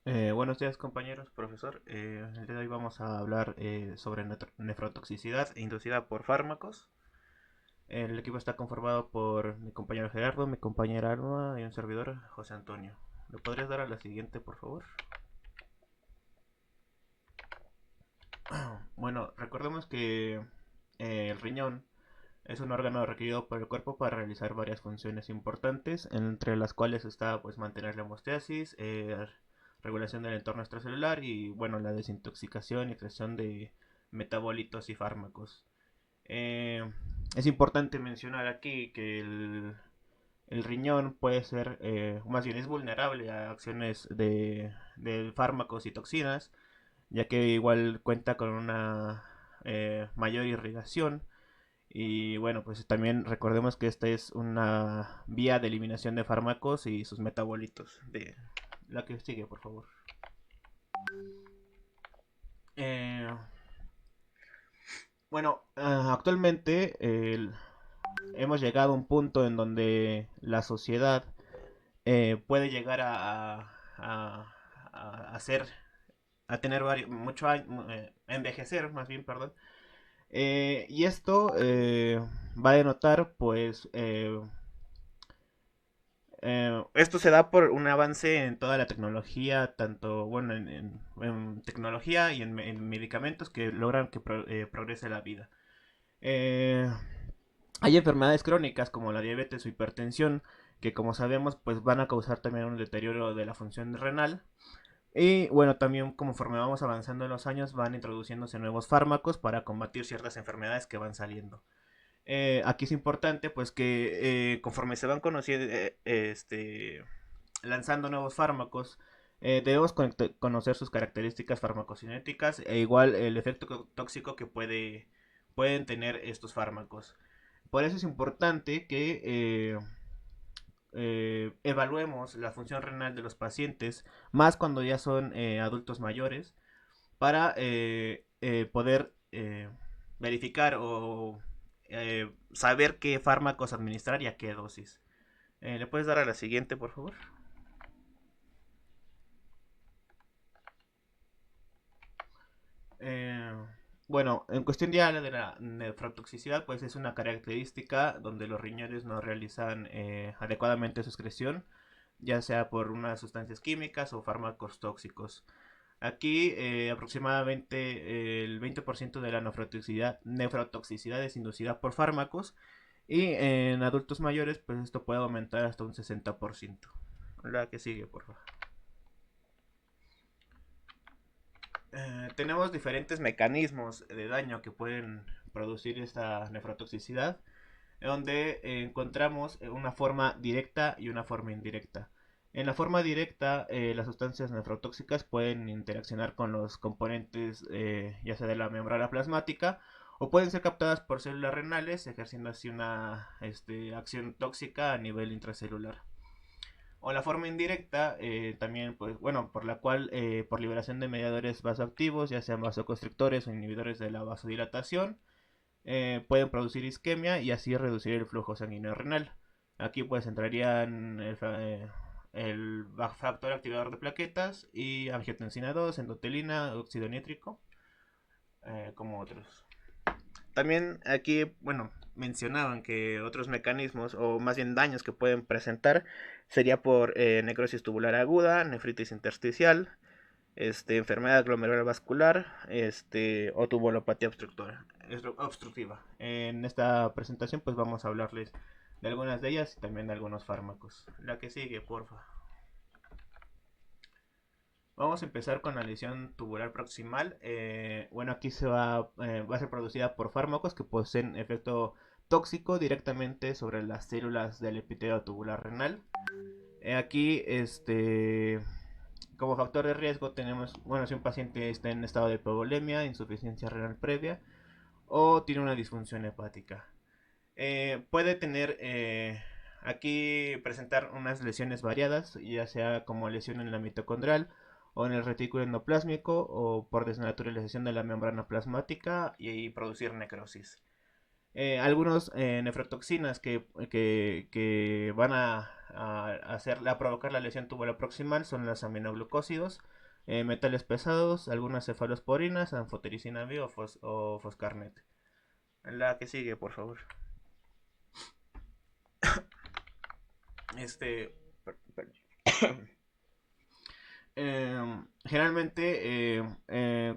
Buenos días compañeros, profesor. El día de hoy vamos a hablar sobre nefrotoxicidad inducida por fármacos. El equipo está conformado por mi compañero Gerardo, mi compañera Alma y un servidor, José Antonio. ¿Le podrías dar a la siguiente, por favor? Bueno, recordemos que el riñón es un órgano requerido por el cuerpo para realizar varias funciones importantes, entre las cuales está pues mantener la hemostasis, regulación del entorno extracelular y bueno, la desintoxicación y creación de metabolitos y fármacos. Eh, es importante mencionar aquí que el riñón puede ser, más bien es vulnerable a acciones de fármacos y toxinas, ya que igual cuenta con una mayor irrigación y bueno, pues también recordemos que esta es una vía de eliminación de fármacos y sus metabolitos. De la que sigue, por favor. Eh, bueno, actualmente hemos llegado a un punto en donde la sociedad puede llegar a ser, a tener mucho envejecer, más bien, perdón. Y esto va a denotar, pues, esto se da por un avance en toda la tecnología, tanto bueno en tecnología y en medicamentos que logran que progrese la vida. Eh, Hay enfermedades crónicas como la diabetes o hipertensión que como sabemos pues van a causar también un deterioro de la función renal. Y bueno, también conforme vamos avanzando en los años van introduciéndose nuevos fármacos para combatir ciertas enfermedades que van saliendo. Aquí es importante pues que conforme se van conociendo, lanzando nuevos fármacos, debemos conocer sus características farmacocinéticas e igual el efecto tóxico que pueden tener estos fármacos. Por eso es importante que evaluemos la función renal de los pacientes, más cuando ya son adultos mayores, para poder verificar o saber qué fármacos administrar y a qué dosis. ¿Le puedes dar a la siguiente, por favor? Eh, bueno, en cuestión ya de la nefrotoxicidad, pues es una característica donde los riñones no realizan adecuadamente su excreción, ya sea por unas sustancias químicas o fármacos tóxicos. Aquí aproximadamente el 20% de la nefrotoxicidad es inducida por fármacos y en adultos mayores pues esto puede aumentar hasta un 60%. La que sigue, por favor. Tenemos diferentes mecanismos de daño que pueden producir esta nefrotoxicidad, donde encontramos una forma directa y una forma indirecta. En la forma directa, las sustancias nefrotóxicas pueden interaccionar con los componentes ya sea de la membrana plasmática o pueden ser captadas por células renales, ejerciendo así una acción tóxica a nivel intracelular. O la forma indirecta, también, pues, bueno, por la cual, por liberación de mediadores vasoactivos, ya sean vasoconstrictores o inhibidores de la vasodilatación, pueden producir isquemia y así reducir el flujo sanguíneo renal. Aquí pues entrarían el factor activador de plaquetas y angiotensina 2, endotelina, óxido nítrico, como otros. También aquí, bueno, mencionaban que otros mecanismos o más bien daños que pueden presentar sería por necrosis tubular aguda, nefritis intersticial, enfermedad glomerular vascular, o tubulopatía obstructiva. En esta presentación pues vamos a hablarles de algunas de ellas y también de algunos fármacos. La que sigue, porfa. Vamos a empezar con la lesión tubular proximal. Bueno, aquí va a ser producida por fármacos que poseen efecto tóxico directamente sobre las células del epitelio tubular renal. Aquí, como factor de riesgo tenemos, bueno, si un paciente está en estado de hipovolemia, insuficiencia renal previa o tiene una disfunción hepática. Puede tener aquí presentar unas lesiones variadas, ya sea como lesión en la mitocondrial o en el retículo endoplásmico o por desnaturalización de la membrana plasmática y producir necrosis. Algunos nefrotoxinas que van a a provocar la lesión tubular proximal son los aminoglucósidos, metales pesados, algunas cefalosporinas, anfotericina B o foscarnet. La que sigue, por favor. Este. Generalmente,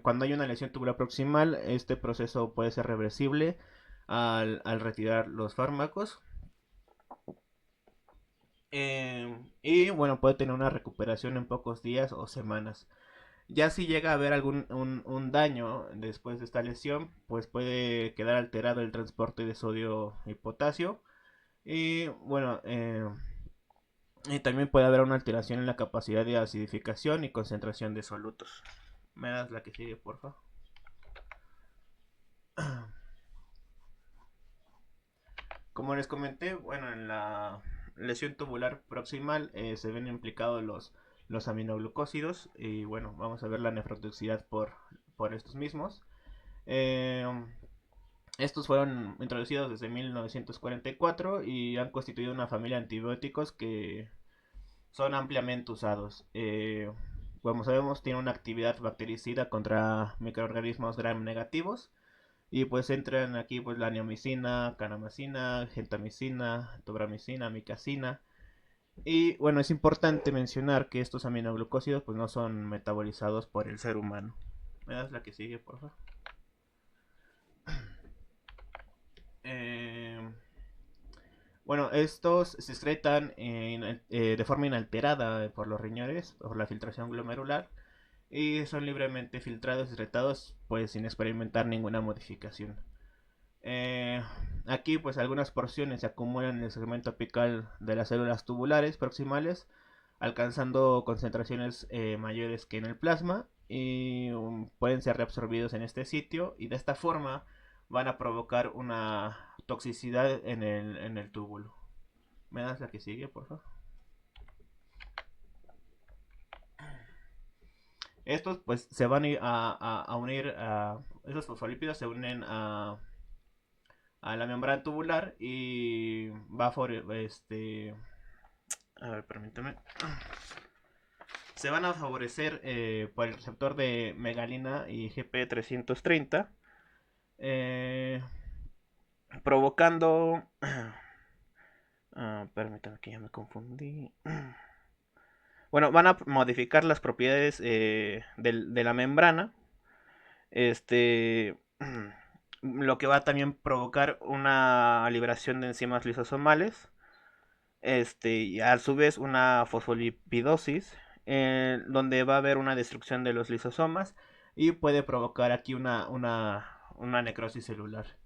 cuando hay una lesión tubular proximal, este proceso puede ser reversible al retirar los fármacos. Y bueno, puede tener una recuperación en pocos días o semanas. Ya si llega a haber algún un daño después de esta lesión, pues puede quedar alterado el transporte de sodio y potasio. Y bueno, y también puede haber una alteración en la capacidad de acidificación y concentración de solutos. ¿Me das la que sigue, porfa? Como les comenté, bueno, en la lesión tubular proximal se ven implicados los aminoglucósidos. Y bueno, vamos a ver la nefrotoxicidad por estos mismos. Eh, Estos fueron introducidos desde 1944 y han constituido una familia de antibióticos que son ampliamente usados. Como sabemos, tiene una actividad bactericida contra microorganismos gram negativos. Y pues entran aquí pues la neomicina, kanamicina, gentamicina, tobramicina, amicacina. Y bueno, es importante mencionar que estos aminoglucósidos pues no son metabolizados por el ser humano. ¿Me das la que sigue, por favor? Eh, bueno, estos se excretan de forma inalterada por los riñones, por la filtración glomerular, y son libremente filtrados y excretados pues sin experimentar ninguna modificación. Eh, Aquí pues algunas porciones se acumulan en el segmento apical de las células tubulares proximales, alcanzando concentraciones mayores que en el plasma y pueden ser reabsorbidos en este sitio y de esta forma van a provocar una toxicidad en el túbulo. ¿Me das la que sigue, por favor? Estos pues se van a unir, esos fosfolípidos se unen a la membrana tubular y va a a ver, permíteme. Se van a favorecer por el receptor de megalina y GP330, eh, provocando... permítame que ya me confundí. Bueno, van a modificar las propiedades de la membrana. Este... Lo que va a también provocar una liberación de enzimas lisosomales, y a su vez una fosfolipidosis, donde va a haber una destrucción de los lisosomas y puede provocar aquí una necrosis celular.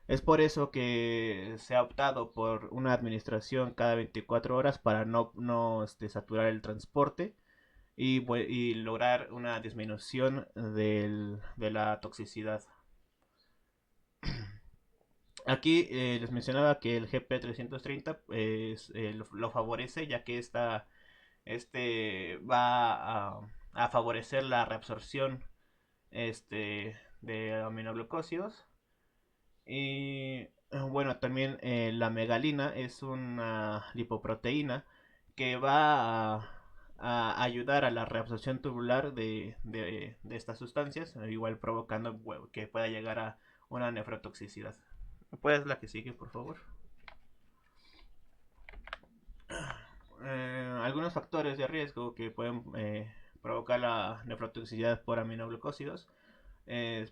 Es por eso que se ha optado por una administración cada 24 horas para no saturar el transporte y lograr una disminución de la toxicidad. Aquí les mencionaba que el GP330 lo favorece, ya que va a favorecer la reabsorción de aminoglucósidos. Y bueno, también la megalina es una lipoproteína que va a ayudar a la reabsorción tubular de estas sustancias, igual provocando que pueda llegar a una nefrotoxicidad. ¿Puedes la que sigue, por favor? Algunos factores de riesgo que pueden provocar la nefrotoxicidad por aminoglucósidos,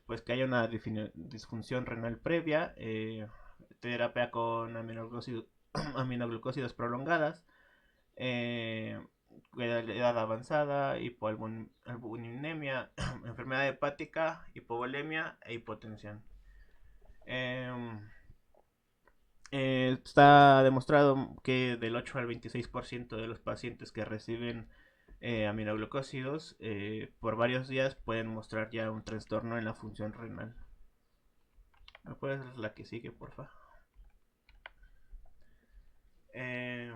pues que haya una disfunción renal previa, terapia con aminoglucósidos prolongadas, eh, edad avanzada, hipoalbuminemia, enfermedad hepática, hipovolemia e hipotensión. Eh, Está demostrado que del 8 al 26% de los pacientes que reciben aminoglucósidos por varios días pueden mostrar ya un trastorno en la función renal. ¿Me puedes dar la que sigue, porfa? Eh,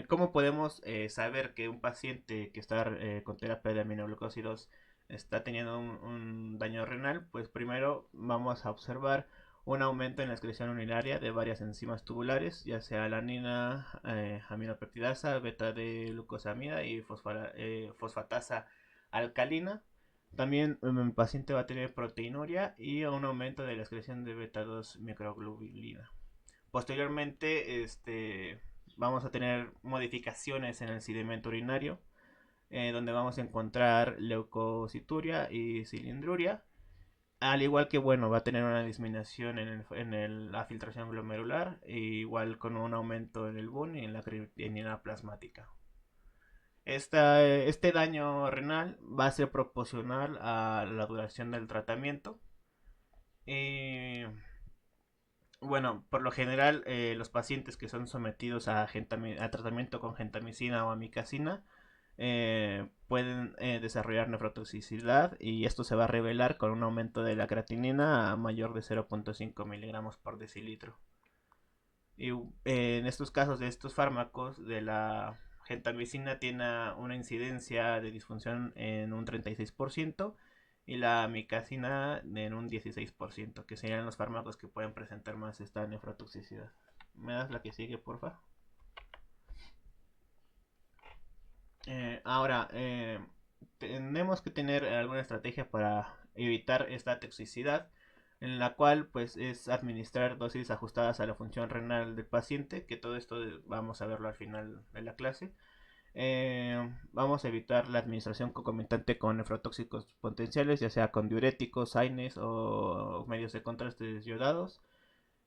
¿Cómo podemos saber que un paciente que está con terapia de aminoglucósidos está teniendo un daño renal? Pues primero vamos a observar un aumento en la excreción urinaria de varias enzimas tubulares, ya sea alanina, aminopeptidasa, beta de glucosamida y fosfatasa alcalina. También el paciente va a tener proteinuria y un aumento de la excreción de beta 2 microglobulina. Posteriormente, vamos a tener modificaciones en el sedimento urinario, donde vamos a encontrar leucocituria y cilindruria. Al igual que, bueno, va a tener una disminución la filtración glomerular, e igual con un aumento en el BUN y en la creatinina plasmática. Este daño renal va a ser proporcional a la duración del tratamiento. Y bueno, por lo general, los pacientes que son sometidos a tratamiento con gentamicina o amicacina pueden desarrollar nefrotoxicidad, y esto se va a revelar con un aumento de la creatinina a mayor de 0.5 miligramos por decilitro. Y en estos casos de estos fármacos, de la gentamicina tiene una incidencia de disfunción en un 36% y la amicacina en un 16%, que serían los fármacos que pueden presentar más esta nefrotoxicidad. ¿Me das la que sigue, porfa? Ahora, tenemos que tener alguna estrategia para evitar esta toxicidad, en la cual pues es administrar dosis ajustadas a la función renal del paciente, que todo esto vamos a verlo al final de la clase. Vamos a evitar la administración concomitante con nefrotóxicos potenciales, ya sea con diuréticos, AINES o medios de contraste yodados.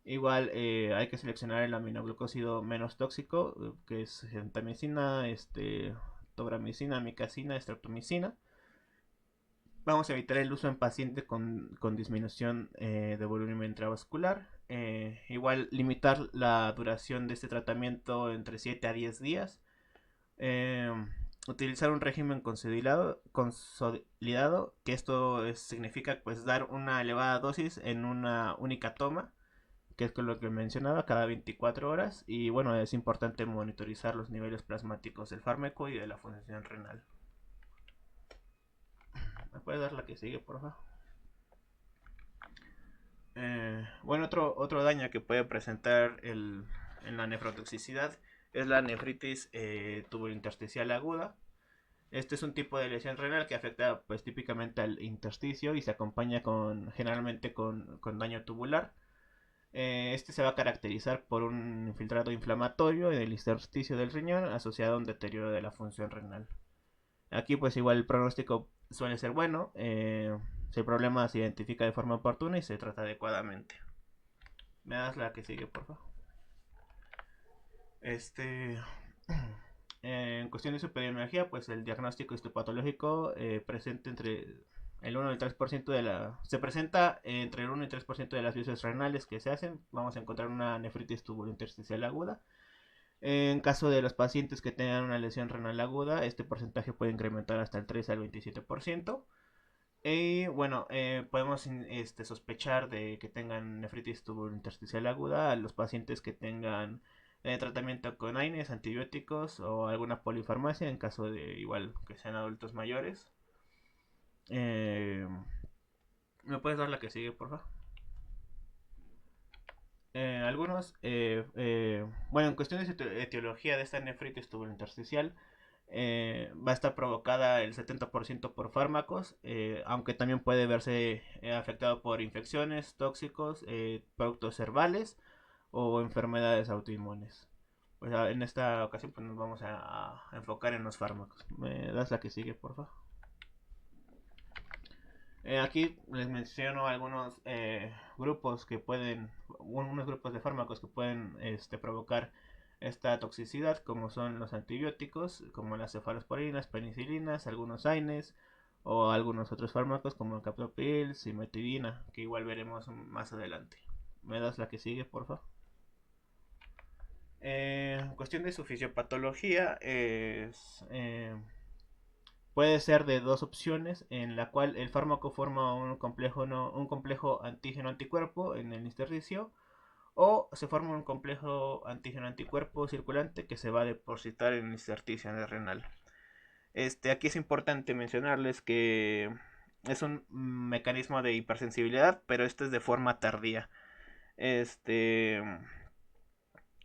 Igual hay que seleccionar el aminoglucósido menos tóxico, que es gentamicina, tobramicina, amicacina, streptomicina. Vamos a evitar el uso en pacientes con disminución de volumen intravascular. Igual limitar la duración de este tratamiento entre 7 a 10 días. Eh, Utilizar un régimen consolidado, que esto significa pues dar una elevada dosis en una única toma, que es con lo que mencionaba, cada 24 horas. Y bueno, es importante monitorizar los niveles plasmáticos del fármaco y de la función renal. ¿Me puedes dar la que sigue, por favor? Bueno, otro daño que puede presentar en la nefrotoxicidad es la nefritis tubulointersticial aguda. Este es un tipo de lesión renal que afecta pues típicamente al intersticio y se acompaña generalmente con daño tubular. Este se va a caracterizar por un infiltrado inflamatorio en el intersticio del riñón asociado a un deterioro de la función renal. Aquí pues igual el pronóstico suele ser bueno, si el problema se identifica de forma oportuna y se trata adecuadamente. ¿Me das la que sigue, por favor? Este, en cuestión de su epidemiología, pues el diagnóstico histopatológico presente entre el 1 y el 3% se presenta entre el 1 y el 3% de las biopsias renales que se hacen. Vamos a encontrar una nefritis tubulointersticial aguda. En caso de los pacientes que tengan una lesión renal aguda, este porcentaje puede incrementar hasta el 3 al 27%. Y bueno, podemos sospechar de que tengan nefritis tubulointersticial aguda a los pacientes que tengan tratamiento con AINES, antibióticos o alguna polifarmacia, en caso de igual que sean adultos mayores. Eh, ¿Me puedes dar la que sigue, por favor? Bueno, en cuestiones de etiología de esta nefritis tubulointersticial, va a estar provocada el 70% por fármacos, aunque también puede verse afectado por infecciones, tóxicos, productos herbales o enfermedades autoinmunes. Pues en esta ocasión pues, nos vamos a enfocar en los fármacos. ¿Me das la que sigue, por favor? Aquí les menciono algunos grupos que pueden, unos grupos de fármacos que pueden provocar esta toxicidad, como son los antibióticos, como las cefalosporinas, penicilinas, algunos AINES o algunos otros fármacos como el captopril, cimetidina, que igual veremos más adelante. ¿Me das la que sigue, por favor? Cuestión de su fisiopatología puede ser de dos opciones, en la cual el fármaco forma un complejo antígeno-anticuerpo en el intersticio, o se forma un complejo antígeno-anticuerpo circulante que se va a depositar en el intersticio renal. Aquí es importante mencionarles que es un mecanismo de hipersensibilidad, pero esto es de forma tardía. Este,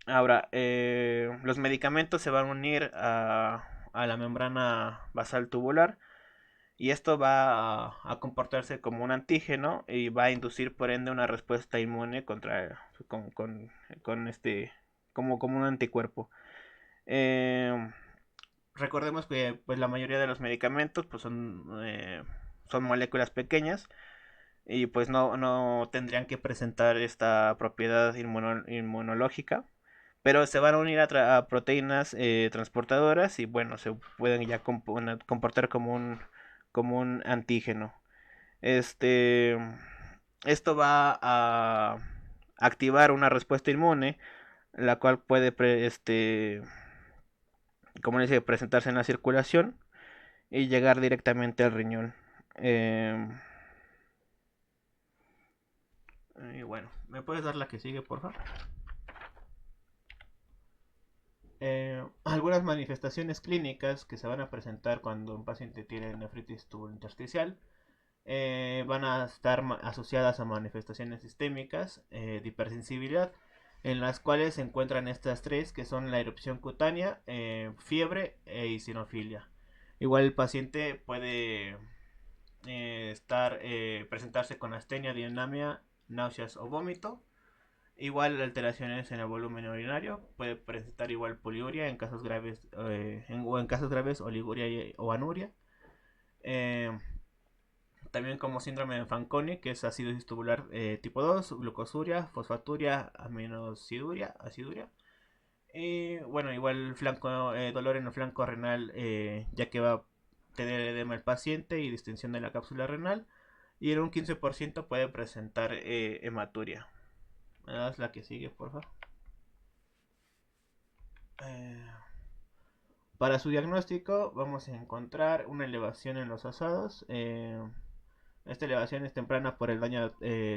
ahora, los medicamentos se van a unir a la membrana basal tubular y esto va a comportarse como un antígeno y va a inducir por ende una respuesta inmune con este, como un anticuerpo. Eh, Recordemos que pues la mayoría de los medicamentos pues son moléculas pequeñas y pues no tendrían que presentar esta propiedad inmunológica, pero se van a unir a proteínas transportadoras y bueno, se pueden ya comportar como un antígeno. Este, esto va a activar una respuesta inmune, la cual puede, como les decía, presentarse en la circulación y llegar directamente al riñón. Eh, y bueno, ¿me puedes dar la que sigue, por favor? Algunas manifestaciones clínicas que se van a presentar cuando un paciente tiene nefritis tubulointersticial van a estar asociadas a manifestaciones sistémicas de hipersensibilidad, en las cuales se encuentran estas tres, que son la erupción cutánea, fiebre e eosinofilia. Igual el paciente puede presentarse con astenia, dianemia, náuseas o vómito. Igual alteraciones en el volumen urinario, puede presentar igual poliuria en casos graves o en casos graves oliguria o anuria. Eh, También como síndrome de Fanconi, que es acidosis tubular tipo 2, glucosuria, fosfaturia, aminosiduria, aciduria. Y bueno, igual dolor en el flanco renal, ya que va a tener edema el paciente y distensión de la cápsula renal. Y en un 15% puede presentar hematuria. ¿Me das la que sigue, por favor? Eh, para su diagnóstico vamos a encontrar una elevación en los asados. Esta elevación es temprana por el daño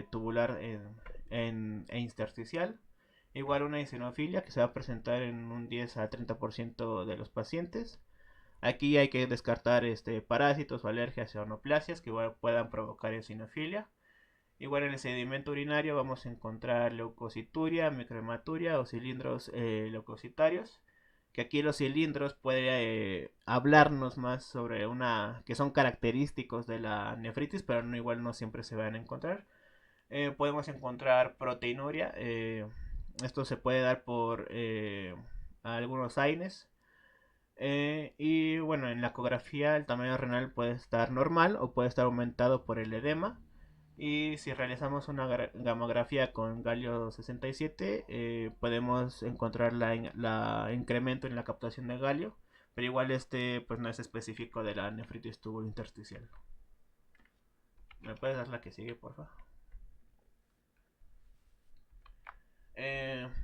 tubular e intersticial. Igual una eosinofilia que se va a presentar en un 10 a 30% de los pacientes. Aquí hay que descartar parásitos o alergias o neoplasias que igual puedan provocar eosinofilia. Igual en el sedimento urinario vamos a encontrar leucocituria, microhematuria o cilindros leucocitarios. Que aquí los cilindros puede hablarnos más sobre que son característicos de la nefritis, pero no igual no siempre se van a encontrar. Podemos encontrar proteinuria. Esto se puede dar por algunos AINES. Y bueno, en la ecografía el tamaño renal puede estar normal o puede estar aumentado por el edema. Y si realizamos una gamografía con galio 67, podemos encontrar la incremento en la captación de galio, pero igual pues no es específico de la nefritis tubulointersticial. ¿Me puedes dar la que sigue, por favor?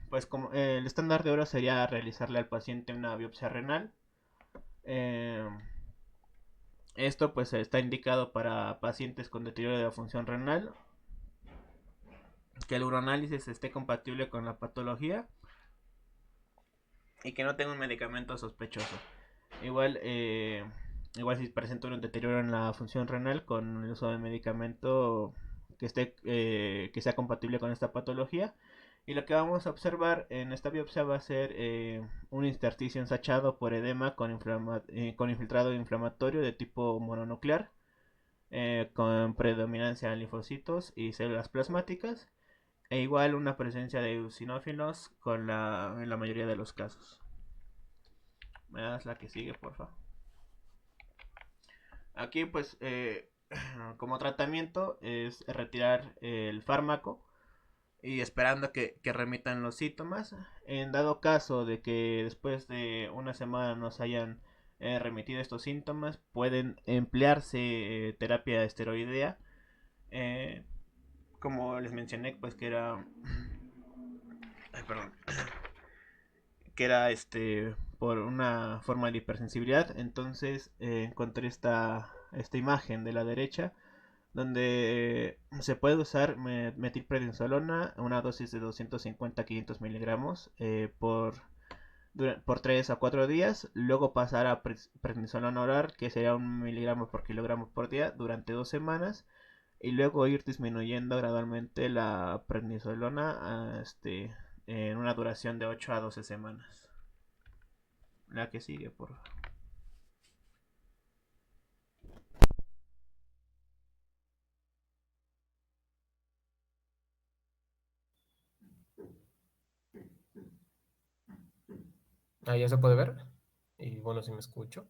Pues como el estándar de oro sería realizarle al paciente una biopsia renal. Eh, Esto pues está indicado para pacientes con deterioro de la función renal, que el uroanálisis esté compatible con la patología y que no tenga un medicamento sospechoso. Igual, igual si presenta un deterioro en la función renal con el uso de medicamento que sea compatible con esta patología. Y lo que vamos a observar en esta biopsia va a ser un intersticio ensachado por edema con infiltrado inflamatorio de tipo mononuclear, con predominancia en linfocitos y células plasmáticas, e igual una presencia de eosinófilos en la mayoría de los casos. Me das la que sigue, por favor. Aquí pues como tratamiento es retirar el fármaco y esperando que remitan los síntomas. En dado caso de que después de una semana nos hayan remitido estos síntomas, pueden emplearse terapia esteroidea. eh, como les mencioné, pues que era... Ay, perdón. Que era por una forma de hipersensibilidad. Entonces encontré esta imagen de la derecha donde se puede usar metilprednisolona, una dosis de 250 a 500 miligramos por 3 a 4 días, luego pasar a prednisolona oral, que sería 1 miligramo por kilogramo por día durante 2 semanas, y luego ir disminuyendo gradualmente la prednisolona en una duración de 8 a 12 semanas. La que sigue, por favor. Ahí ya se puede ver. Y bueno, si me escucho.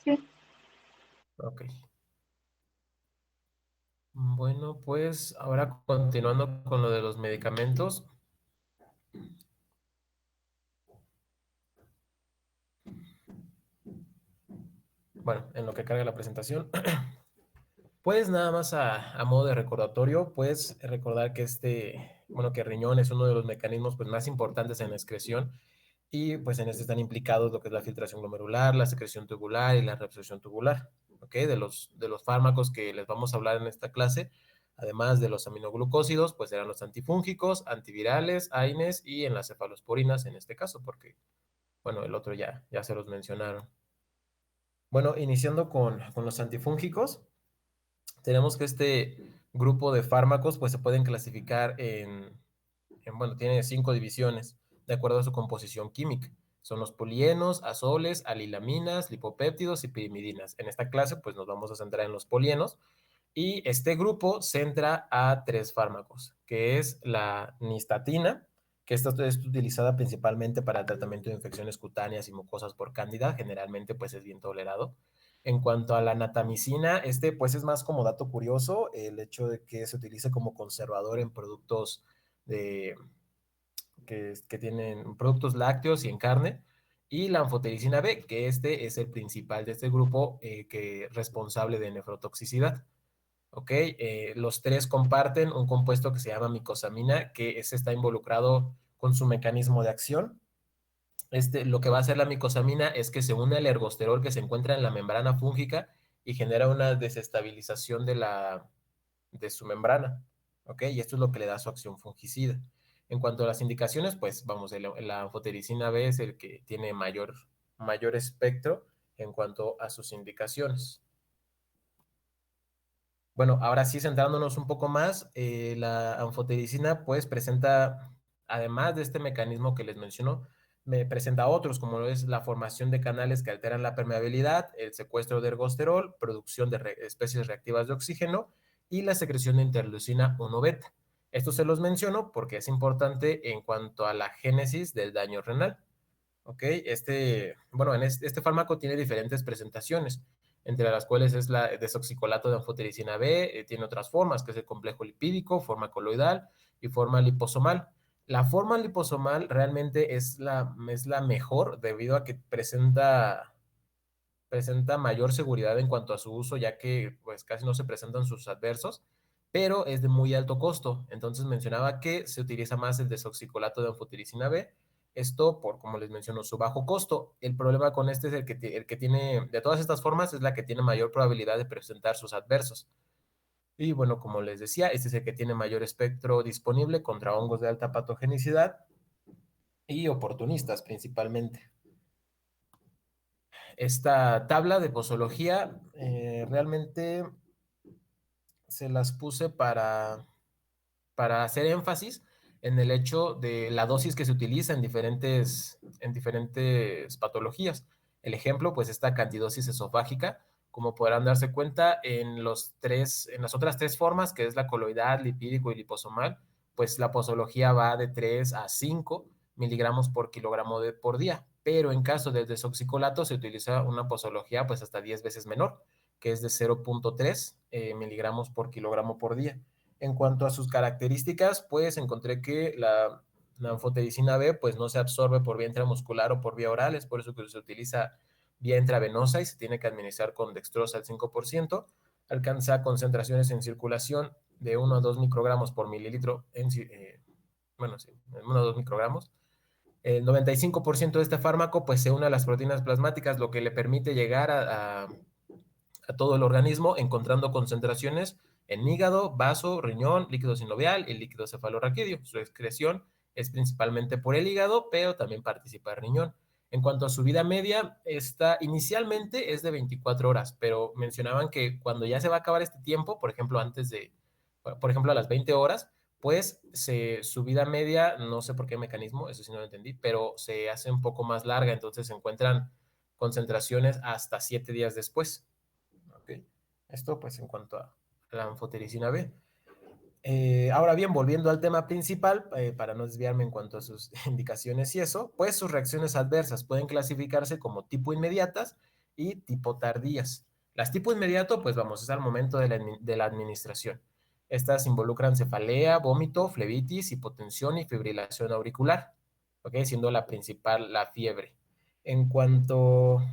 Sí. Ok. Bueno, pues ahora continuando con lo de los medicamentos. Bueno, en lo que carga la presentación. Pues nada más a modo de recordatorio, pues recordar que bueno, que el riñón es uno de los mecanismos pues, más importantes en la excreción y pues en este están implicados lo que es la filtración glomerular, la secreción tubular y la reabsorción tubular, ¿ok? De los fármacos que les vamos a hablar en esta clase, además de los aminoglucósidos, pues serán los antifúngicos, antivirales, AINES y en las cefalosporinas en este caso, porque, bueno, el otro ya se los mencionaron. Bueno, iniciando con los antifúngicos, tenemos que este grupo de fármacos pues se pueden clasificar bueno, tiene 5 divisiones de acuerdo a su composición química. Son los polienos, azoles, alilaminas, lipopéptidos y pirimidinas. En esta clase pues nos vamos a centrar en los polienos y este grupo centra a 3 fármacos, que es la nistatina, que esta es utilizada principalmente para el tratamiento de infecciones cutáneas y mucosas por cándida, generalmente pues es bien tolerado. En cuanto a la natamicina, pues es más como dato curioso el hecho de que se utilice como conservador en productos de, que tienen productos lácteos y en carne, y la anfotericina B, que este es el principal de este grupo que responsable de nefrotoxicidad. ¿Ok? Los 3 comparten un compuesto que se llama micosamina, que ese está involucrado con su mecanismo de acción. Lo que va a hacer la micosamina es que se une al ergosterol que se encuentra en la membrana fúngica y genera una desestabilización de su membrana, ¿ok? Y esto es lo que le da su acción fungicida. En cuanto a las indicaciones, pues vamos, la anfotericina B es el que tiene mayor espectro en cuanto a sus indicaciones. Bueno, ahora sí, centrándonos un poco más, la anfotericina pues presenta, además de este mecanismo que les menciono, me presenta otros, como lo es la formación de canales que alteran la permeabilidad, el secuestro de ergosterol, producción de especies reactivas de oxígeno y la secreción de interleucina 1 beta. Esto se los menciono porque es importante en cuanto a la génesis del daño renal. ¿Ok? Bueno, este fármaco tiene diferentes presentaciones, entre las cuales es la desoxicolato de anfotericina B, tiene otras formas, que es el complejo lipídico, forma coloidal y forma liposomal. La forma liposomal realmente es la mejor debido a que presenta mayor seguridad en cuanto a su uso, ya que pues casi no se presentan sus adversos, pero es de muy alto costo. Entonces mencionaba que se utiliza más el desoxicolato de anfotericina B, esto por, como les menciono, su bajo costo. El problema con este es el que tiene, de todas estas formas, es la que tiene mayor probabilidad de presentar sus adversos. Y bueno, como les decía, este es el que tiene mayor espectro disponible contra hongos de alta patogenicidad y oportunistas principalmente. Esta tabla de posología realmente se las puse para hacer énfasis en el hecho de la dosis que se utiliza en diferentes patologías. El ejemplo, pues esta candidosis esofágica, como podrán darse cuenta, en las otras 3 formas, que es la coloidal, lipídico y liposomal, pues la posología va de 3 a 5 miligramos por kilogramo por día, pero en caso del desoxicolato se utiliza una posología pues hasta 10 veces menor, que es de 0.3 miligramos por kilogramo por día. En cuanto a sus características, pues encontré que la anfotericina B pues no se absorbe por vía intramuscular o por vía oral, es por eso que se utiliza vía intravenosa y se tiene que administrar con dextrosa al 5%. Alcanza concentraciones en circulación de 1 a 2 microgramos por mililitro, bueno, sí, 1 a 2 microgramos. El 95% de este fármaco pues se une a las proteínas plasmáticas, lo que le permite llegar a todo el organismo, encontrando concentraciones en hígado, vaso, riñón, líquido sinovial y líquido cefalorraquídeo. Su excreción es principalmente por el hígado, pero también participa el riñón. En cuanto a su vida media, esta inicialmente es de 24 horas, pero mencionaban que cuando ya se va a acabar este tiempo, por ejemplo, por ejemplo, a las 20 horas, pues su vida media, no sé por qué mecanismo, eso sí no lo entendí, pero se hace un poco más larga, entonces se encuentran concentraciones hasta 7 días después. ¿Okay? Esto pues en cuanto a la anfotericina B. Ahora bien, volviendo al tema principal, para no desviarme en cuanto a sus indicaciones y eso, pues sus reacciones adversas pueden clasificarse como tipo inmediatas y tipo tardías. Las tipo inmediato, pues vamos, es al momento de la administración. Estas involucran cefalea, vómito, flebitis, hipotensión y fibrilación auricular, ¿ok? Siendo la principal la fiebre. En cuanto,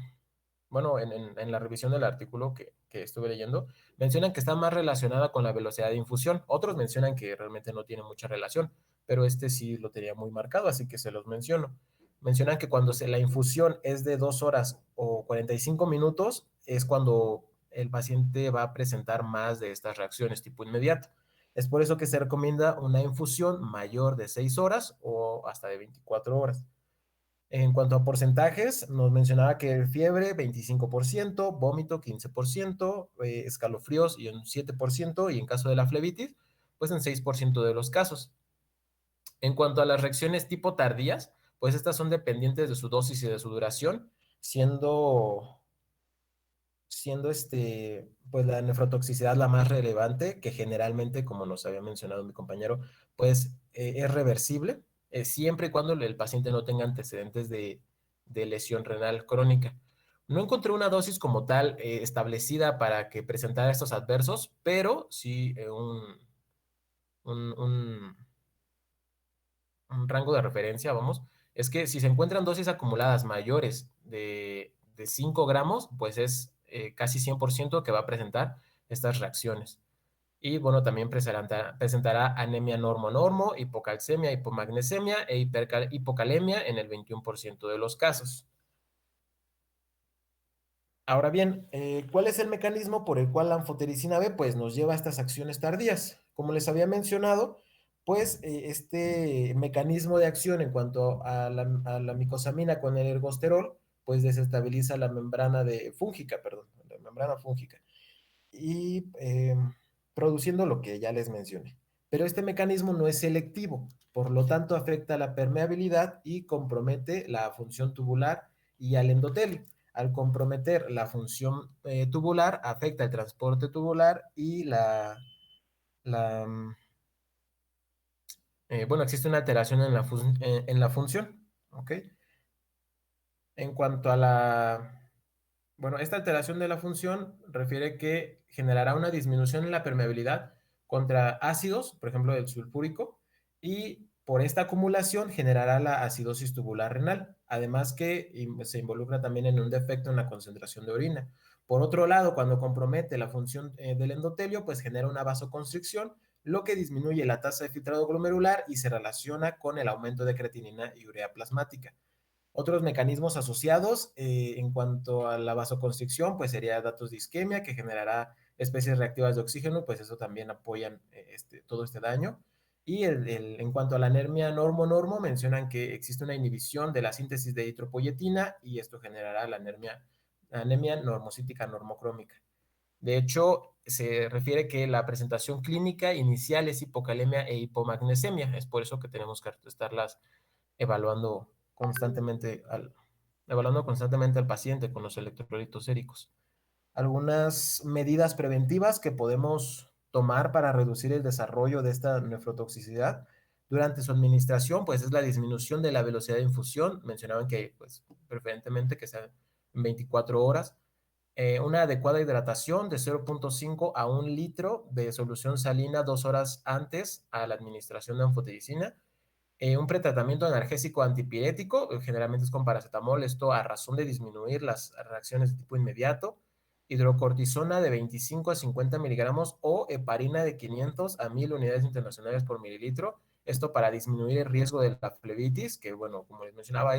bueno, en la revisión del artículo que estuve leyendo, mencionan que está más relacionada con la velocidad de infusión. Otros mencionan que realmente no tiene mucha relación, pero este sí lo tenía muy marcado, así que se los menciono. Mencionan que cuando la infusión es de 2 horas o 45 minutos, es cuando el paciente va a presentar más de estas reacciones tipo inmediato. Es por eso que se recomienda una infusión mayor de 6 horas o hasta de 24 horas. En cuanto a porcentajes, nos mencionaba que fiebre 25%, vómito 15%, escalofríos y un 7%, y en caso de la flebitis, pues en 6% de los casos. En cuanto a las reacciones tipo tardías, pues estas son dependientes de su dosis y de su duración, siendo pues la nefrotoxicidad la más relevante, que generalmente, como nos había mencionado mi compañero, pues es reversible, siempre y cuando el paciente no tenga antecedentes de lesión renal crónica. No encontré una dosis como tal establecida para que presentara estos adversos, pero sí un, un, un rango de referencia, vamos, es que si se encuentran dosis acumuladas mayores de 5 gramos, pues es casi 100% que va a presentar estas reacciones. Y bueno, también presentará anemia normo-normo, hipocalcemia, hipomagnesemia e hipocalemia en el 21% de los casos. Ahora bien, ¿cuál es el mecanismo por el cual la anfotericina B pues, nos lleva a estas acciones tardías? Como les había mencionado, pues este mecanismo de acción en cuanto a la micosamina con el ergosterol, pues desestabiliza la membrana fúngica, y produciendo lo que ya les mencioné. Pero este mecanismo no es selectivo, por lo tanto afecta la permeabilidad y compromete la función tubular y al endotelio. Al comprometer la función tubular, afecta el transporte tubular y la bueno, existe una alteración en la función, ¿ok? En cuanto a bueno, esta alteración de la función refiere que generará una disminución en la permeabilidad contra ácidos, por ejemplo, el sulfúrico, y por esta acumulación generará la acidosis tubular renal, además que se involucra también en un defecto en la concentración de orina. Por otro lado, cuando compromete la función del endotelio, pues genera una vasoconstricción, lo que disminuye la tasa de filtrado glomerular y se relaciona con el aumento de creatinina y urea plasmática. Otros mecanismos asociados en cuanto a la vasoconstricción, pues sería datos de isquemia, que generará especies reactivas de oxígeno, pues eso también apoyan todo este daño. Y en cuanto a la anemia normo-normo, mencionan que existe una inhibición de la síntesis de eritropoyetina y esto generará la anemia normocítica normocrómica. De hecho, se refiere que la presentación clínica inicial es hipocalemia e hipomagnesemia. Es por eso que tenemos que estarlas evaluando evaluando constantemente al paciente con los electrolitos séricos. Algunas medidas preventivas que podemos tomar para reducir el desarrollo de esta nefrotoxicidad durante su administración, pues es la disminución de la velocidad de infusión. Mencionaban que, pues, preferentemente que sea en 24 horas. Una adecuada hidratación de 0.5 a 1 litro de solución salina 2 horas antes a la administración de anfotericina. Un pretratamiento analgésico antipirético, generalmente es con paracetamol, esto a razón de disminuir las reacciones de tipo inmediato. Hidrocortisona de 25 a 50 miligramos o heparina de 500 a 1000 unidades internacionales por mililitro. Esto para disminuir el riesgo de la flebitis, que bueno, como les mencionaba,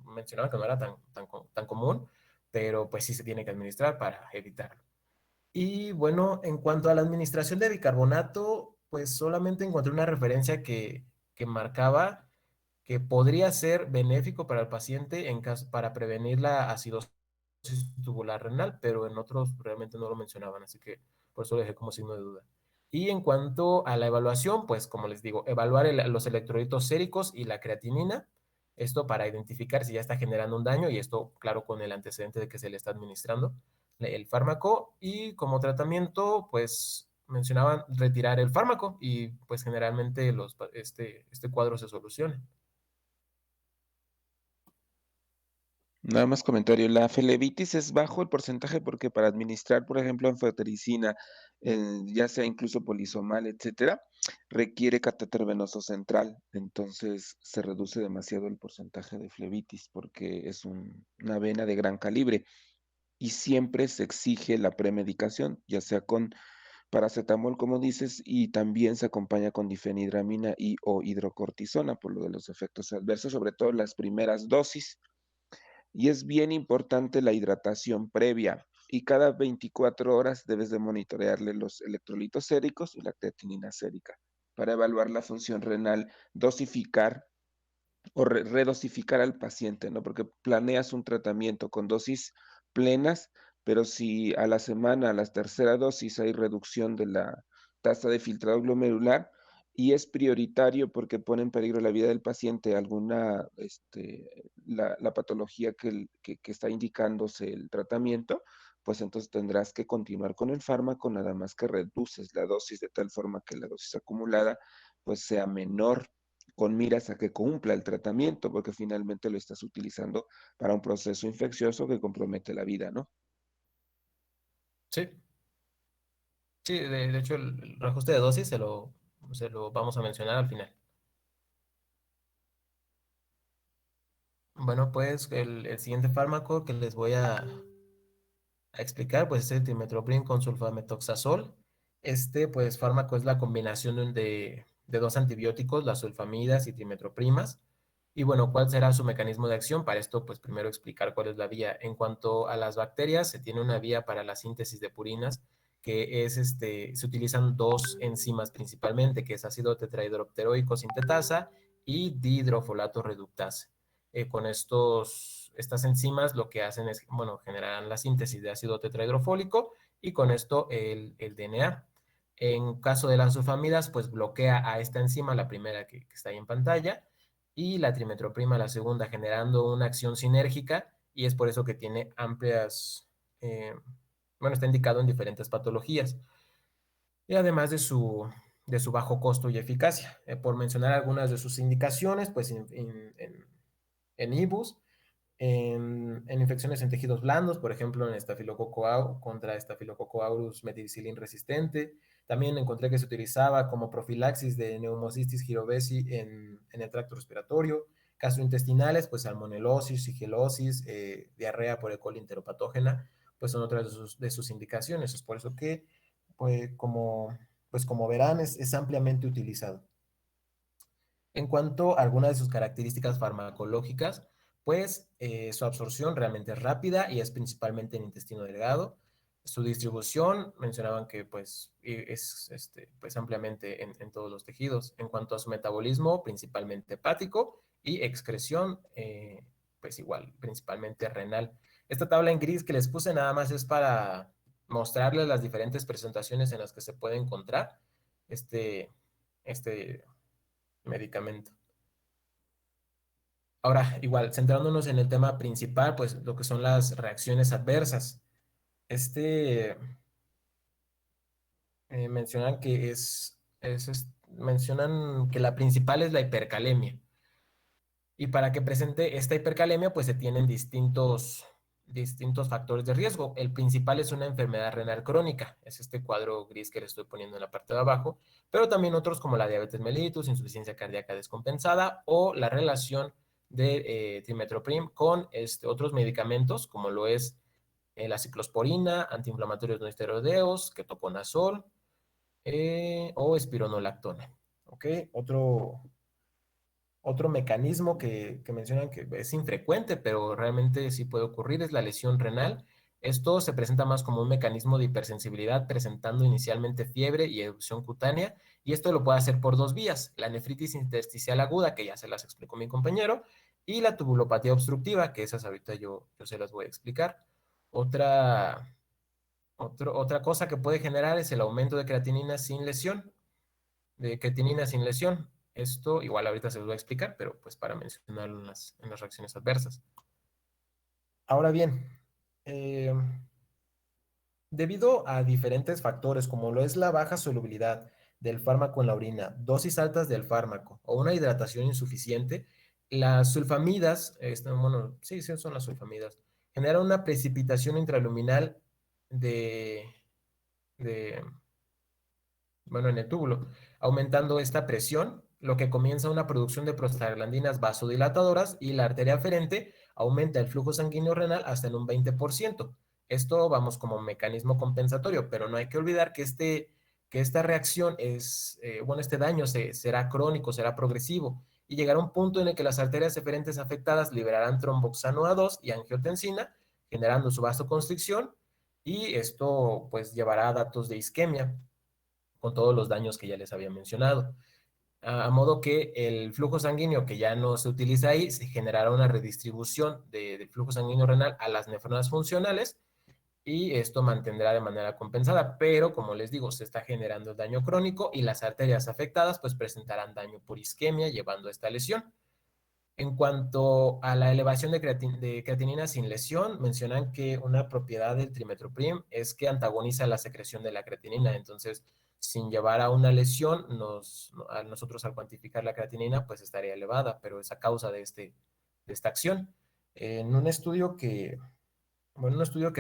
mencionaba que no era tan común, pero pues sí se tiene que administrar para evitarlo. Y bueno, en cuanto a la administración de bicarbonato, pues solamente encontré una referencia que marcaba que podría ser benéfico para el paciente para prevenir la acidosis tubular renal, pero en otros realmente no lo mencionaban, así que por eso lo dejé como signo de duda. Y en cuanto a la evaluación, pues como les digo, evaluar los electrolitos séricos y la creatinina, esto para identificar si ya está generando un daño, y esto, claro, con el antecedente de que se le está administrando el fármaco. Y como tratamiento, pues mencionaban retirar el fármaco y pues generalmente este cuadro se soluciona. Nada más comentario, la flebitis es bajo el porcentaje porque para administrar, por ejemplo, anfotericina, ya sea incluso polisomal, etcétera, requiere catéter venoso central. Entonces se reduce demasiado el porcentaje de flebitis porque es una vena de gran calibre y siempre se exige la premedicación, ya sea con paracetamol, como dices, y también se acompaña con difenhidramina y o hidrocortisona por lo de los efectos adversos, sobre todo las primeras dosis. Y es bien importante la hidratación previa y cada 24 horas debes de monitorearle los electrolitos séricos y la creatinina sérica para evaluar la función renal, dosificar o redosificar al paciente, ¿no? Porque planeas un tratamiento con dosis plenas, pero si a la semana, a la tercera dosis, hay reducción de la tasa de filtrado glomerular y es prioritario porque pone en peligro la vida del paciente alguna, la patología que está indicándose el tratamiento, pues entonces tendrás que continuar con el fármaco, nada más que reduces la dosis de tal forma que la dosis acumulada pues sea menor con miras a que cumpla el tratamiento, porque finalmente lo estás utilizando para un proceso infeccioso que compromete la vida, ¿no? Sí, sí, de hecho el reajuste de dosis se lo vamos a mencionar al final. Bueno, pues el siguiente fármaco que les voy a explicar, pues es el trimethoprim con sulfamethoxazol. Este, pues, fármaco es la combinación de dos antibióticos, las sulfamidas y trimetroprimas. Y bueno, ¿cuál será su mecanismo de acción? Para esto, pues primero explicar cuál es la vía. En cuanto a las bacterias, se tiene una vía para la síntesis de purinas, que es se utilizan dos enzimas principalmente, que es ácido tetrahidropteroico sintetasa y dihidrofolato reductasa. Con estas enzimas lo que hacen es, bueno, generan la síntesis de ácido tetrahidrofólico y con esto el DNA. En caso de las sulfamidas, pues bloquea a esta enzima, la primera que está ahí en pantalla, y la trimetroprima, la segunda, generando una acción sinérgica, y es por eso que tiene amplias, bueno, está indicado en diferentes patologías, y además de su bajo costo y eficacia. Por mencionar algunas de sus indicaciones, pues en IBUS, en infecciones en tejidos blandos, por ejemplo, en contra Staphylococcus aureus meticilin resistente. También encontré que se utilizaba como profilaxis de Pneumocystis jirovesi en el tracto respiratorio. Gastrointestinales, pues salmonelosis, sigilosis, diarrea por E. coli enteropatógena, pues son otras de sus indicaciones. Es por eso que, pues como verán, es ampliamente utilizado. En cuanto a algunas de sus características farmacológicas, pues su absorción realmente es rápida y es principalmente en intestino delgado. Su distribución, mencionaban que pues es pues, ampliamente en todos los tejidos. En cuanto a su metabolismo, principalmente hepático, y excreción, pues igual, principalmente renal. Esta tabla en gris que les puse nada más es para mostrarles las diferentes presentaciones en las que se puede encontrar este medicamento. Ahora, igual, centrándonos en el tema principal, pues lo que son las reacciones adversas. Mencionan que mencionan que la principal es la hipercalemia. Y para que presente esta hipercalemia, pues se tienen distintos factores de riesgo. El principal es una enfermedad renal crónica, es este cuadro gris que le estoy poniendo en la parte de abajo, pero también otros como la diabetes mellitus, insuficiencia cardíaca descompensada o la relación de trimethoprim con otros medicamentos como lo es la ciclosporina, antiinflamatorios no esteroideos, ketoconazol o espironolactona. ¿Ok? Otro mecanismo que mencionan que es infrecuente, pero realmente sí puede ocurrir, es la lesión renal. Esto se presenta más como un mecanismo de hipersensibilidad, presentando inicialmente fiebre y erupción cutánea, Y esto lo puede hacer por dos vías: la nefritis intersticial aguda, que ya se las explicó mi compañero, y la tubulopatía obstructiva, que esas ahorita yo se las voy a explicar. Otra cosa que puede generar es el aumento de creatinina sin lesión, Esto igual ahorita se los voy a explicar, pero pues para mencionarlo en las reacciones adversas. Ahora bien, debido a diferentes factores, como lo es la baja solubilidad del fármaco en la orina, dosis altas del fármaco o una hidratación insuficiente, las sulfamidas, bueno, sí, son las sulfamidas, generan una precipitación intraluminal de, de, bueno, en el túbulo, aumentando esta presión, lo que comienza una producción de prostaglandinas vasodilatadoras, y la arteria aferente aumenta el flujo sanguíneo renal hasta en un 20%. Esto vamos como mecanismo compensatorio, pero no hay que olvidar que esta reacción este daño será crónico, será progresivo, y llegará un punto en el que las arterias eferentes afectadas liberarán tromboxano A2 y angiotensina, generando su vasoconstricción, y esto pues llevará a datos de isquemia, con todos los daños que ya les había mencionado. A modo que el flujo sanguíneo que ya no se utiliza ahí, se generará una redistribución del flujo sanguíneo renal a las nefronas funcionales, y esto mantendrá de manera compensada, pero como les digo, se está generando el daño crónico, y las arterias afectadas pues presentarán daño por isquemia, llevando a esta lesión. En cuanto a la elevación de creatinina sin lesión, mencionan que una propiedad del trimethoprim es que antagoniza la secreción de la creatinina. Entonces, sin llevar a una lesión, nosotros al cuantificar la creatinina, pues estaría elevada, pero es a causa de esta acción. En un estudio que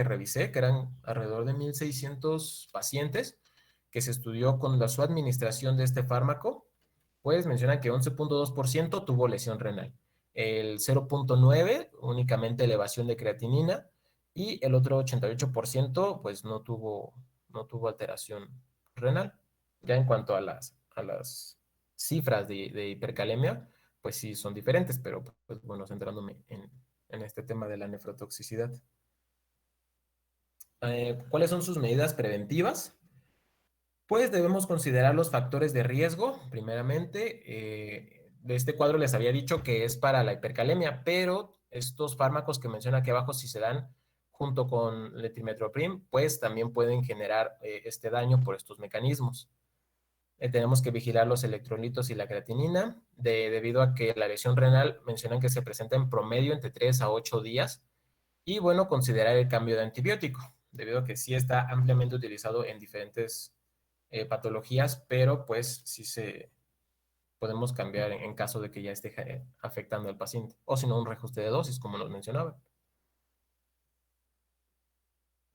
revisé, que eran alrededor de 1,600 pacientes, que se estudió con su administración de este fármaco, pues mencionan que 11,2% tuvo lesión renal, el 0,9% únicamente elevación de creatinina, y el otro 88% pues no tuvo alteración renal. Ya en cuanto a las cifras de hipercalemia, pues sí son diferentes, pero pues bueno, centrándome en este tema de la nefrotoxicidad. ¿Cuáles son sus medidas preventivas? Pues debemos considerar los factores de riesgo, primeramente. De este cuadro les había dicho que es para la hipercalemia, pero estos fármacos que menciona aquí abajo, si se dan junto con el trimethoprim, pues también pueden generar este daño por estos mecanismos. Tenemos que vigilar los electrolitos y la creatinina, debido a que la lesión renal mencionan que se presenta en promedio entre 3 a 8 días. Y bueno, considerar el cambio de antibiótico, debido a que sí está ampliamente utilizado en diferentes patologías, pero pues sí podemos cambiar en caso de que ya esté afectando al paciente, o si no, un reajuste de dosis, como nos mencionaba.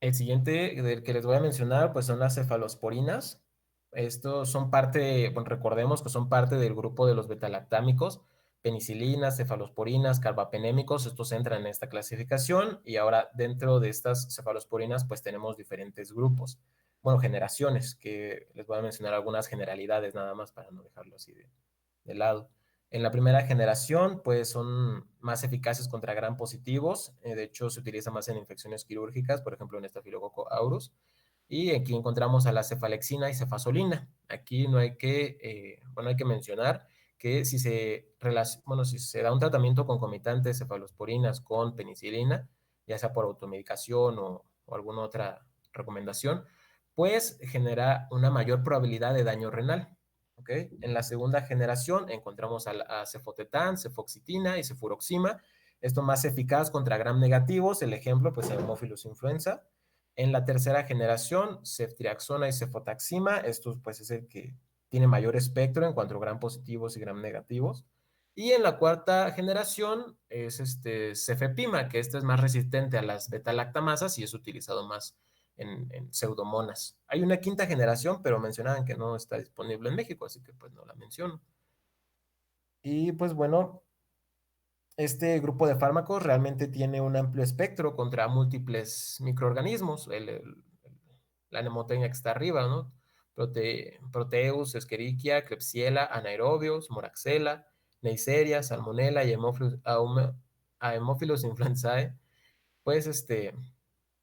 El siguiente del que les voy a mencionar, pues son las cefalosporinas. Estos son parte, bueno, recordemos que son parte del grupo de los betalactámicos, penicilinas, cefalosporinas, carbapenémicos. Estos entran en esta clasificación, y ahora dentro de estas cefalosporinas pues tenemos diferentes grupos, bueno, generaciones, que les voy a mencionar algunas generalidades nada más para no dejarlo así de lado. En la primera generación, pues son más eficaces contra gram positivos. De hecho, se utiliza más en infecciones quirúrgicas, por ejemplo, en Staphylococcus aureus. Y aquí encontramos a la cefalexina y cefazolina. Aquí no hay que, hay que mencionar que si se da un tratamiento concomitante de cefalosporinas con penicilina, ya sea por automedicación o alguna otra recomendación, pues genera una mayor probabilidad de daño renal. ¿Okay? En la segunda generación encontramos a cefotetán, cefoxitina y cefuroxima. Esto más eficaz contra gram negativos, el ejemplo, pues, Haemophilus influenza. En la tercera generación, ceftriaxona y cefotaxima. Esto, pues, es el que tiene mayor espectro en cuanto a gram positivos y gram negativos. Y en la cuarta generación es cefepima, que este es más resistente a las beta-lactamasas y es utilizado más en pseudomonas. Hay una quinta generación, pero mencionaban que no está disponible en México, así que pues no la menciono. Y pues bueno, este grupo de fármacos realmente tiene un amplio espectro contra múltiples microorganismos. La nemotecnia que está arriba, ¿no? Proteus, Escherichia, Klebsiella, Anaerobius, Moraxella, Neisseria, Salmonella y Haemophilus influenzae. Pues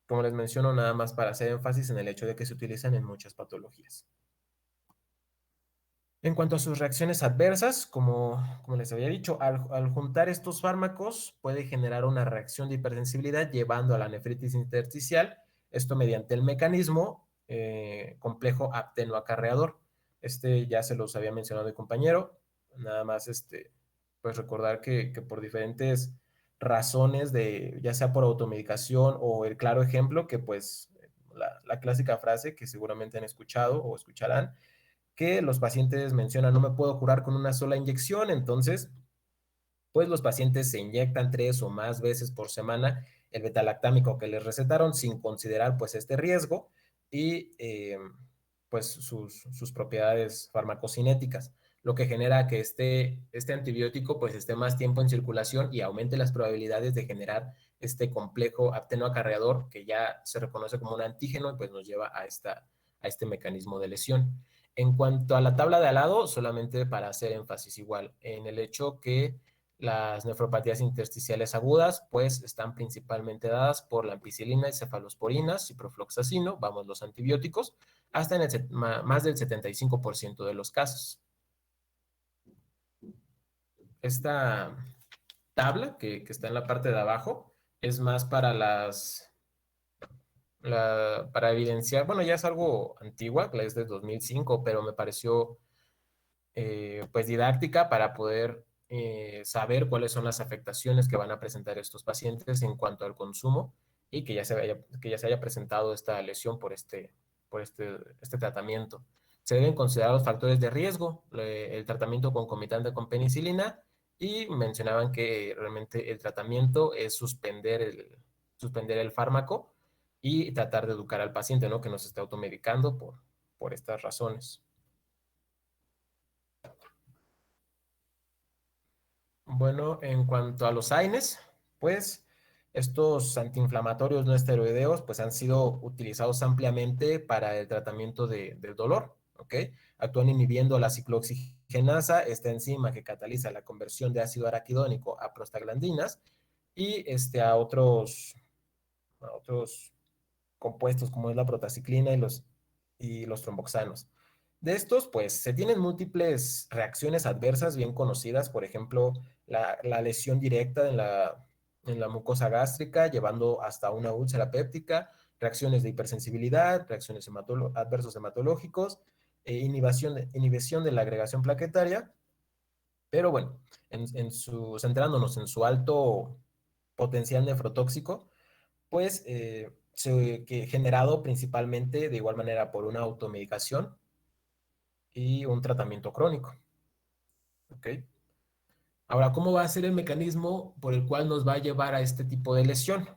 como les menciono, nada más para hacer énfasis en el hecho de que se utilizan en muchas patologías. En cuanto a sus reacciones adversas, como les había dicho, al juntar estos fármacos puede generar una reacción de hipersensibilidad llevando a la nefritis intersticial, esto mediante el mecanismo complejo apteno-acarreador. Este ya se los había mencionado el compañero, nada más pues recordar que por diferentes razones ya sea por automedicación o el claro ejemplo que pues la clásica frase que seguramente han escuchado o escucharán, que los pacientes mencionan, no me puedo curar con una sola inyección, entonces, pues los pacientes se inyectan 3 o más veces por semana el betalactámico que les recetaron sin considerar pues este riesgo y pues sus propiedades farmacocinéticas, lo que genera que este antibiótico pues esté más tiempo en circulación y aumente las probabilidades de generar este complejo apteno-acarreador que ya se reconoce como un antígeno y pues nos lleva a este mecanismo de lesión. En cuanto a la tabla de al lado, solamente para hacer énfasis igual en el hecho que las nefropatías intersticiales agudas, pues, están principalmente dadas por la ampicilina y cefalosporinas, ciprofloxacino, vamos, los antibióticos, hasta en más del 75% de los casos. Esta tabla que está en la parte de abajo es más para para evidenciar, bueno, ya es algo antigua, es de 2005, pero me pareció pues didáctica para poder saber cuáles son las afectaciones que van a presentar estos pacientes en cuanto al consumo y que ya se haya presentado esta lesión por este tratamiento. Se deben considerar los factores de riesgo, el tratamiento concomitante con penicilina y mencionaban que realmente el tratamiento es suspender el fármaco y tratar de educar al paciente, ¿no? Que no se esté automedicando por estas razones. Bueno, en cuanto a los AINES, pues estos antiinflamatorios no esteroideos pues han sido utilizados ampliamente para el tratamiento del dolor, ¿ok? Actúan inhibiendo la ciclooxigenasa, esta enzima que cataliza la conversión de ácido araquidónico a prostaglandinas y a otros compuestos como es la protaciclina y los tromboxanos. De estos, pues, se tienen múltiples reacciones adversas bien conocidas, por ejemplo, la lesión directa en la mucosa gástrica, llevando hasta una úlcera péptica, reacciones de hipersensibilidad, reacciones adversos hematológicos, inhibición de la agregación plaquetaria, pero bueno, centrándonos en su alto potencial nefrotóxico, pues generado principalmente de igual manera por una automedicación y un tratamiento crónico. ¿Ok? Ahora, ¿cómo va a ser el mecanismo por el cual nos va a llevar a este tipo de lesión?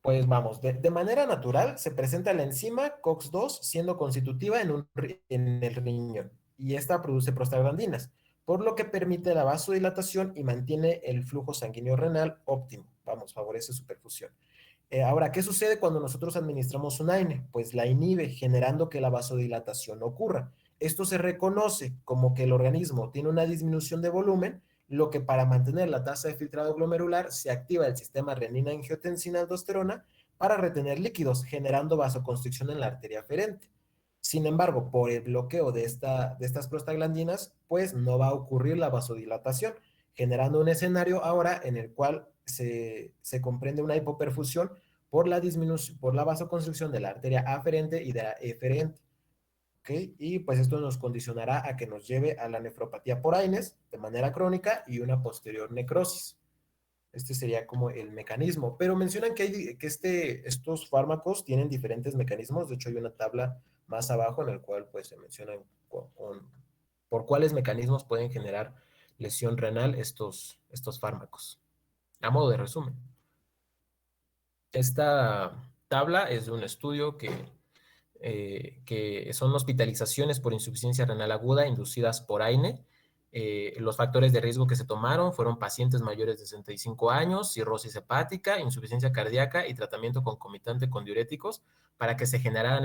Pues vamos, de manera natural se presenta la enzima COX-2 siendo constitutiva en el riñón y esta produce prostaglandinas, por lo que permite la vasodilatación y mantiene el flujo sanguíneo renal óptimo. Vamos, favorece su perfusión. Ahora, ¿qué sucede cuando nosotros administramos un AINE? Pues la inhibe, generando que la vasodilatación ocurra. Esto se reconoce como que el organismo tiene una disminución de volumen, lo que para mantener la tasa de filtrado glomerular se activa el sistema renina-angiotensina-aldosterona para retener líquidos, generando vasoconstricción en la arteria aferente. Sin embargo, por el bloqueo de estas prostaglandinas, pues no va a ocurrir la vasodilatación, generando un escenario ahora en el cual se comprende una hipoperfusión por la vasoconstricción de la arteria aferente y de la eferente. ¿Okay? Y pues esto nos condicionará a que nos lleve a la nefropatía por AINES de manera crónica y una posterior necrosis. Este sería como el mecanismo. Pero mencionan que estos fármacos tienen diferentes mecanismos. De hecho, hay una tabla más abajo en el cual pues se mencionan por cuáles mecanismos pueden generar lesión renal estos fármacos. A modo de resumen. Esta tabla es de un estudio que son hospitalizaciones por insuficiencia renal aguda inducidas por AINE. Los factores de riesgo que se tomaron fueron pacientes mayores de 65 años, cirrosis hepática, insuficiencia cardíaca y tratamiento concomitante con diuréticos para que se generaran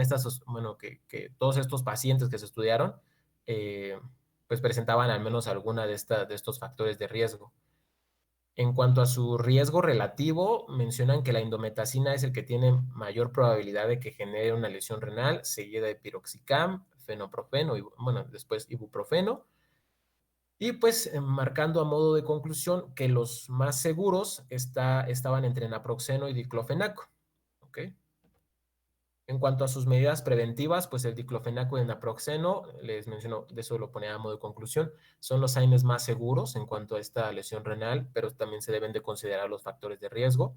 que todos estos pacientes que se estudiaron pues presentaban al menos alguna de estos factores de riesgo. En cuanto a su riesgo relativo, mencionan que la indometacina es el que tiene mayor probabilidad de que genere una lesión renal, seguida de piroxicam, fenoprofeno, bueno, después ibuprofeno, y pues marcando a modo de conclusión que los más seguros estaban entre naproxeno y diclofenaco. ¿Ok? En cuanto a sus medidas preventivas, pues el diclofenaco y el naproxeno, les menciono, de eso lo ponía a modo de conclusión, son los AINES más seguros en cuanto a esta lesión renal, pero también se deben de considerar los factores de riesgo.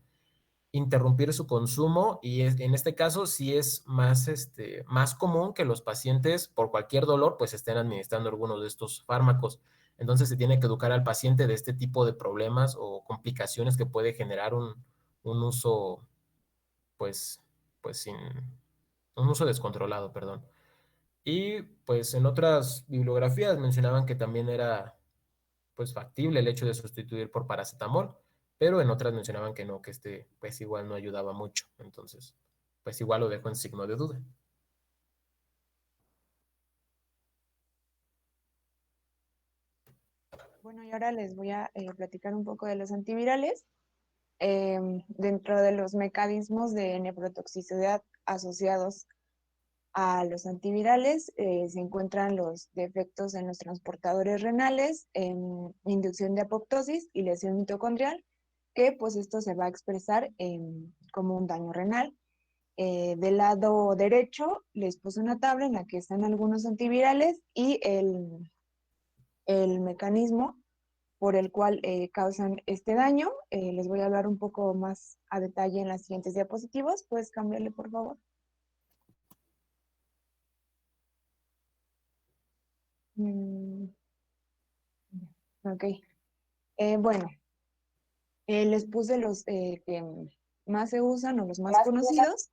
Interrumpir su consumo y en este caso sí es más común que los pacientes por cualquier dolor pues estén administrando algunos de estos fármacos. Entonces se tiene que educar al paciente de este tipo de problemas o complicaciones que puede generar un uso pues, pues sin un uso descontrolado, perdón. Y pues en otras bibliografías mencionaban que también era pues factible el hecho de sustituir por paracetamol, pero en otras mencionaban que no, que pues igual no ayudaba mucho. Entonces, pues igual lo dejo en signo de duda. Bueno, y ahora les voy a platicar un poco de los antivirales. Dentro de los mecanismos de nefrotoxicidad asociados a los antivirales se encuentran los defectos en los transportadores renales, inducción de apoptosis y lesión mitocondrial, que pues esto se va a expresar como un daño renal. Del lado derecho les puse una tabla en la que están algunos antivirales y el mecanismo por el cual causan este daño. Les voy a hablar un poco más a detalle en las siguientes diapositivas. ¿Puedes cambiarle, por favor? Mm, ok. Bueno, les puse los que más se usan o los más conocidos.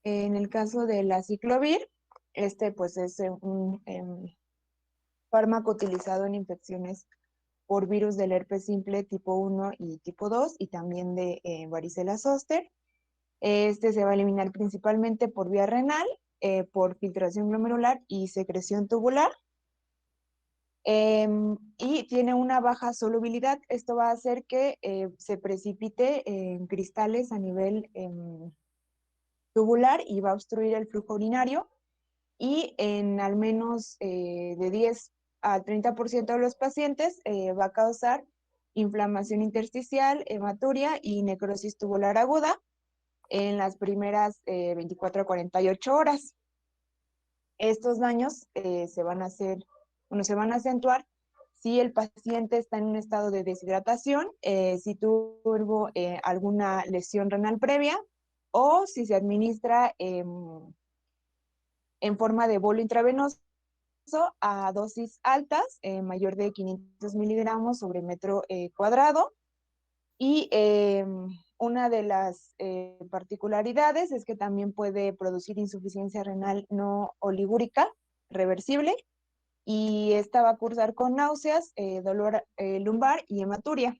En el caso de la ciclovir, este pues es un fármaco utilizado en infecciones por virus del herpes simple tipo 1 y tipo 2 y también de varicela zoster. Este se va a eliminar principalmente por vía renal, por filtración glomerular y secreción tubular. Y tiene una baja solubilidad. Esto va a hacer que se precipite en cristales a nivel tubular y va a obstruir el flujo urinario. Y en al menos de 10 a 30% de los pacientes va a causar inflamación intersticial, hematuria y necrosis tubular aguda en las primeras 24 a 48 horas. Estos daños se van a acentuar si el paciente está en un estado de deshidratación, si tuvo alguna lesión renal previa o si se administra en forma de bolo intravenoso a dosis altas, mayor de 500 miligramos sobre metro cuadrado. Y una de las particularidades es que también puede producir insuficiencia renal no oligúrica reversible y esta va a cursar con náuseas, dolor lumbar y hematuria.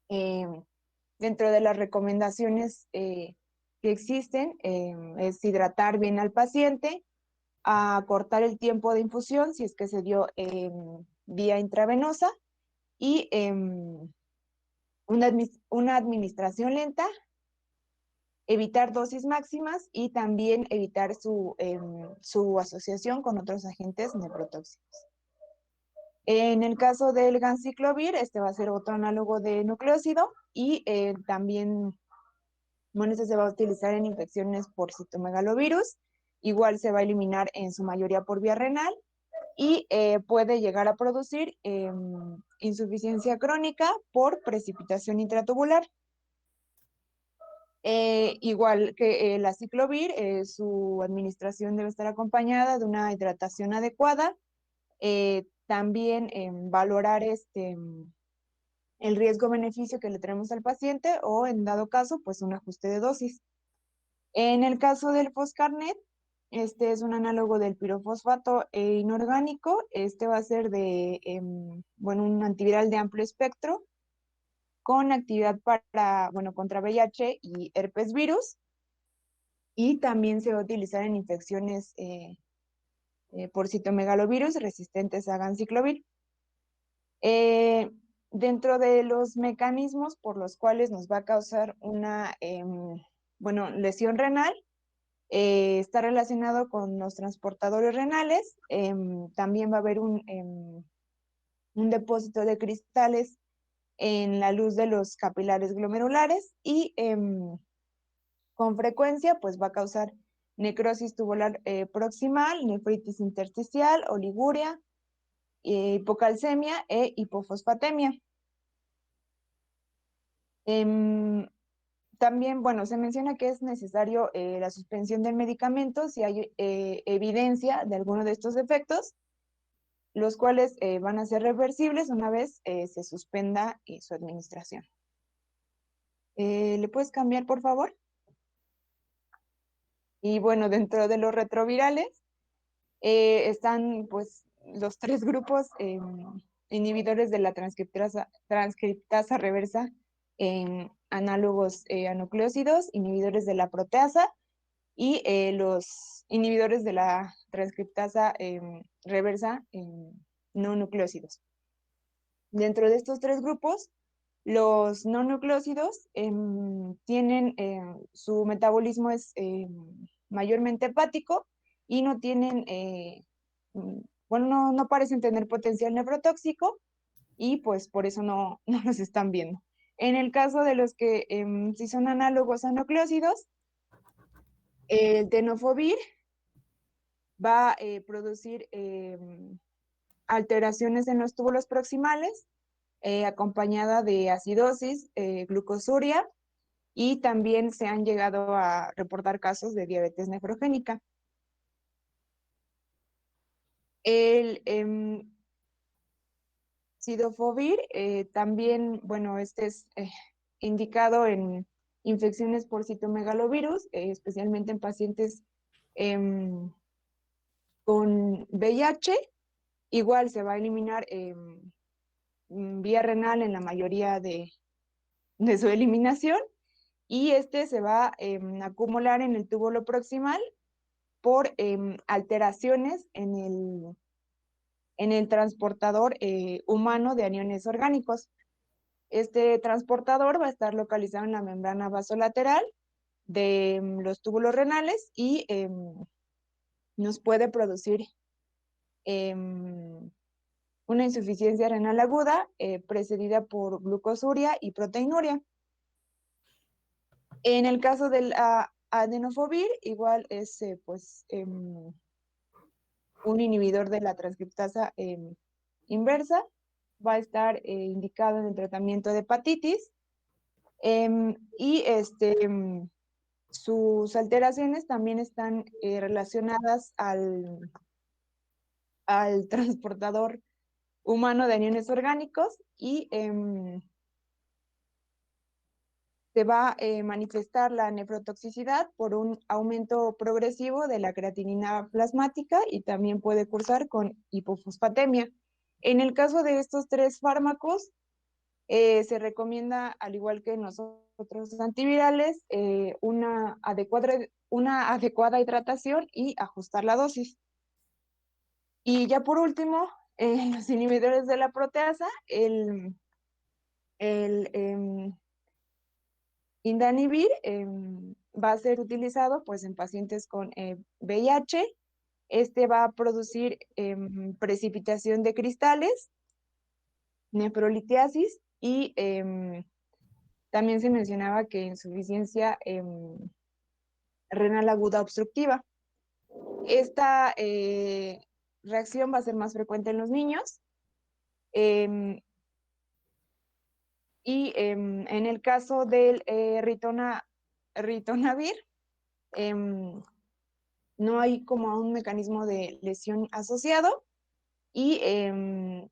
Dentro de las recomendaciones que existen es hidratar bien al paciente, acortar el tiempo de infusión si es que se dio vía intravenosa y una administración lenta, evitar dosis máximas y también evitar su asociación con otros agentes nefrotóxicos. En el caso del ganciclovir, este va a ser otro análogo de nucleócido y también, bueno, este se va a utilizar en infecciones por citomegalovirus. Igual se va a eliminar en su mayoría por vía renal y puede llegar a producir insuficiencia crónica por precipitación intratubular. Igual que la ciclovir, su administración debe estar acompañada de una hidratación adecuada. También valorar el riesgo-beneficio que le tenemos al paciente o en dado caso, pues un ajuste de dosis. En el caso del Foscarnet, este es un análogo del pirofosfato inorgánico. Este va a ser bueno, un antiviral de amplio espectro con actividad contra VIH y herpes virus. Y también se va a utilizar en infecciones por citomegalovirus resistentes a ganciclovir. Dentro de los mecanismos por los cuales nos va a causar una lesión renal, Está relacionado con los transportadores renales. También va a haber un depósito de cristales en la luz de los capilares glomerulares y con frecuencia pues va a causar necrosis tubular proximal, nefritis intersticial, oliguria, hipocalcemia e hipofosfatemia. También, bueno, se menciona que es necesario la suspensión del medicamento si hay evidencia de alguno de estos efectos, los cuales van a ser reversibles una vez se suspenda su administración. ¿Le puedes cambiar, por favor? Y bueno, dentro de los retrovirales están pues los 3 grupos inhibidores de la transcriptasa reversa, análogos a nucleósidos, inhibidores de la proteasa y los inhibidores de la transcriptasa reversa no nucleósidos. Dentro de estos 3 grupos, los no nucleósidos tienen, su metabolismo es mayormente hepático y no tienen, bueno, no parecen tener potencial nefrotóxico y pues por eso no, no los están viendo. En el caso de los que sí son análogos a nucleósidos, el tenofovir va a producir alteraciones en los túbulos proximales, acompañada de acidosis, glucosuria, y también se han llegado a reportar casos de diabetes nefrogénica. El cidofovir también, bueno, este es indicado en infecciones por citomegalovirus, especialmente en pacientes con VIH. Igual se va a eliminar vía renal en la mayoría de su eliminación, y este se va a acumular en el túbulo proximal por alteraciones en el transportador humano de aniones orgánicos. Este transportador va a estar localizado en la membrana vasolateral de los túbulos renales y nos puede producir una insuficiencia renal aguda precedida por glucosuria y proteinuria. En el caso del adenofovir, igual es pues un inhibidor de la transcriptasa inversa, va a estar indicado en el tratamiento de hepatitis, y sus alteraciones también están relacionadas al transportador humano de aniones orgánicos y se va a manifestar la nefrotoxicidad por un aumento progresivo de la creatinina plasmática y también puede cursar con hipofosfatemia. En el caso de estos 3 fármacos, se recomienda, al igual que en los otros antivirales, una adecuada hidratación y ajustar la dosis. Y ya por último, los inhibidores de la proteasa, el Indanivir va a ser utilizado pues en pacientes con VIH. Este va a producir precipitación de cristales, nefrolitiasis y también se mencionaba que insuficiencia renal aguda obstructiva. Esta reacción va a ser más frecuente en los niños. Y en el caso del ritonavir, no hay como un mecanismo de lesión asociado y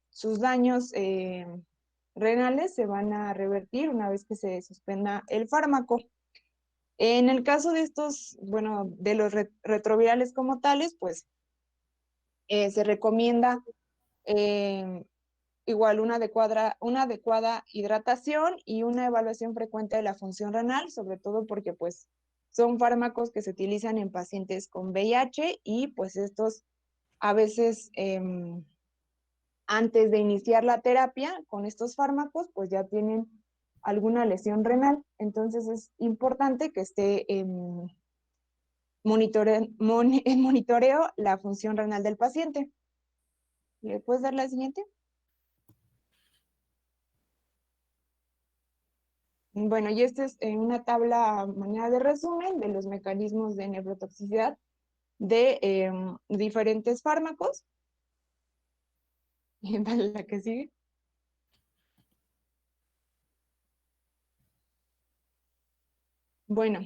sus daños renales se van a revertir una vez que se suspenda el fármaco. En el caso de estos, bueno, de los retrovirales como tales, pues se recomienda igual una adecuada hidratación y una evaluación frecuente de la función renal, sobre todo porque pues son fármacos que se utilizan en pacientes con VIH y pues estos a veces antes de iniciar la terapia con estos fármacos pues ya tienen alguna lesión renal, entonces es importante que esté monitoreo la función renal del paciente. ¿Le puedes dar la siguiente? Bueno, y esta es una tabla a manera de resumen de los mecanismos de nefrotoxicidad de diferentes fármacos. Dale la que sigue. Bueno,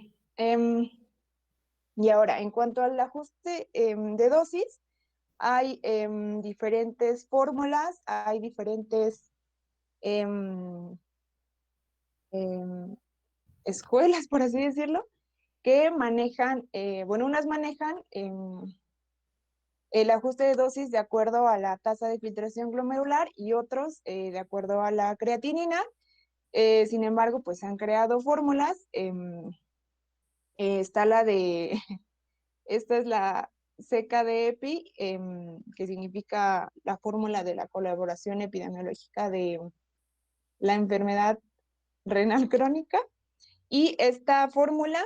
y ahora, en cuanto al ajuste de dosis, hay diferentes fórmulas, hay diferentes escuelas, por así decirlo, que manejan, bueno, unas manejan el ajuste de dosis de acuerdo a la tasa de filtración glomerular y otros de acuerdo a la creatinina. Sin embargo, pues han creado fórmulas. Está la de, esta es la CKD-EPI, que significa la fórmula de la colaboración epidemiológica de la enfermedad renal crónica. Y esta fórmula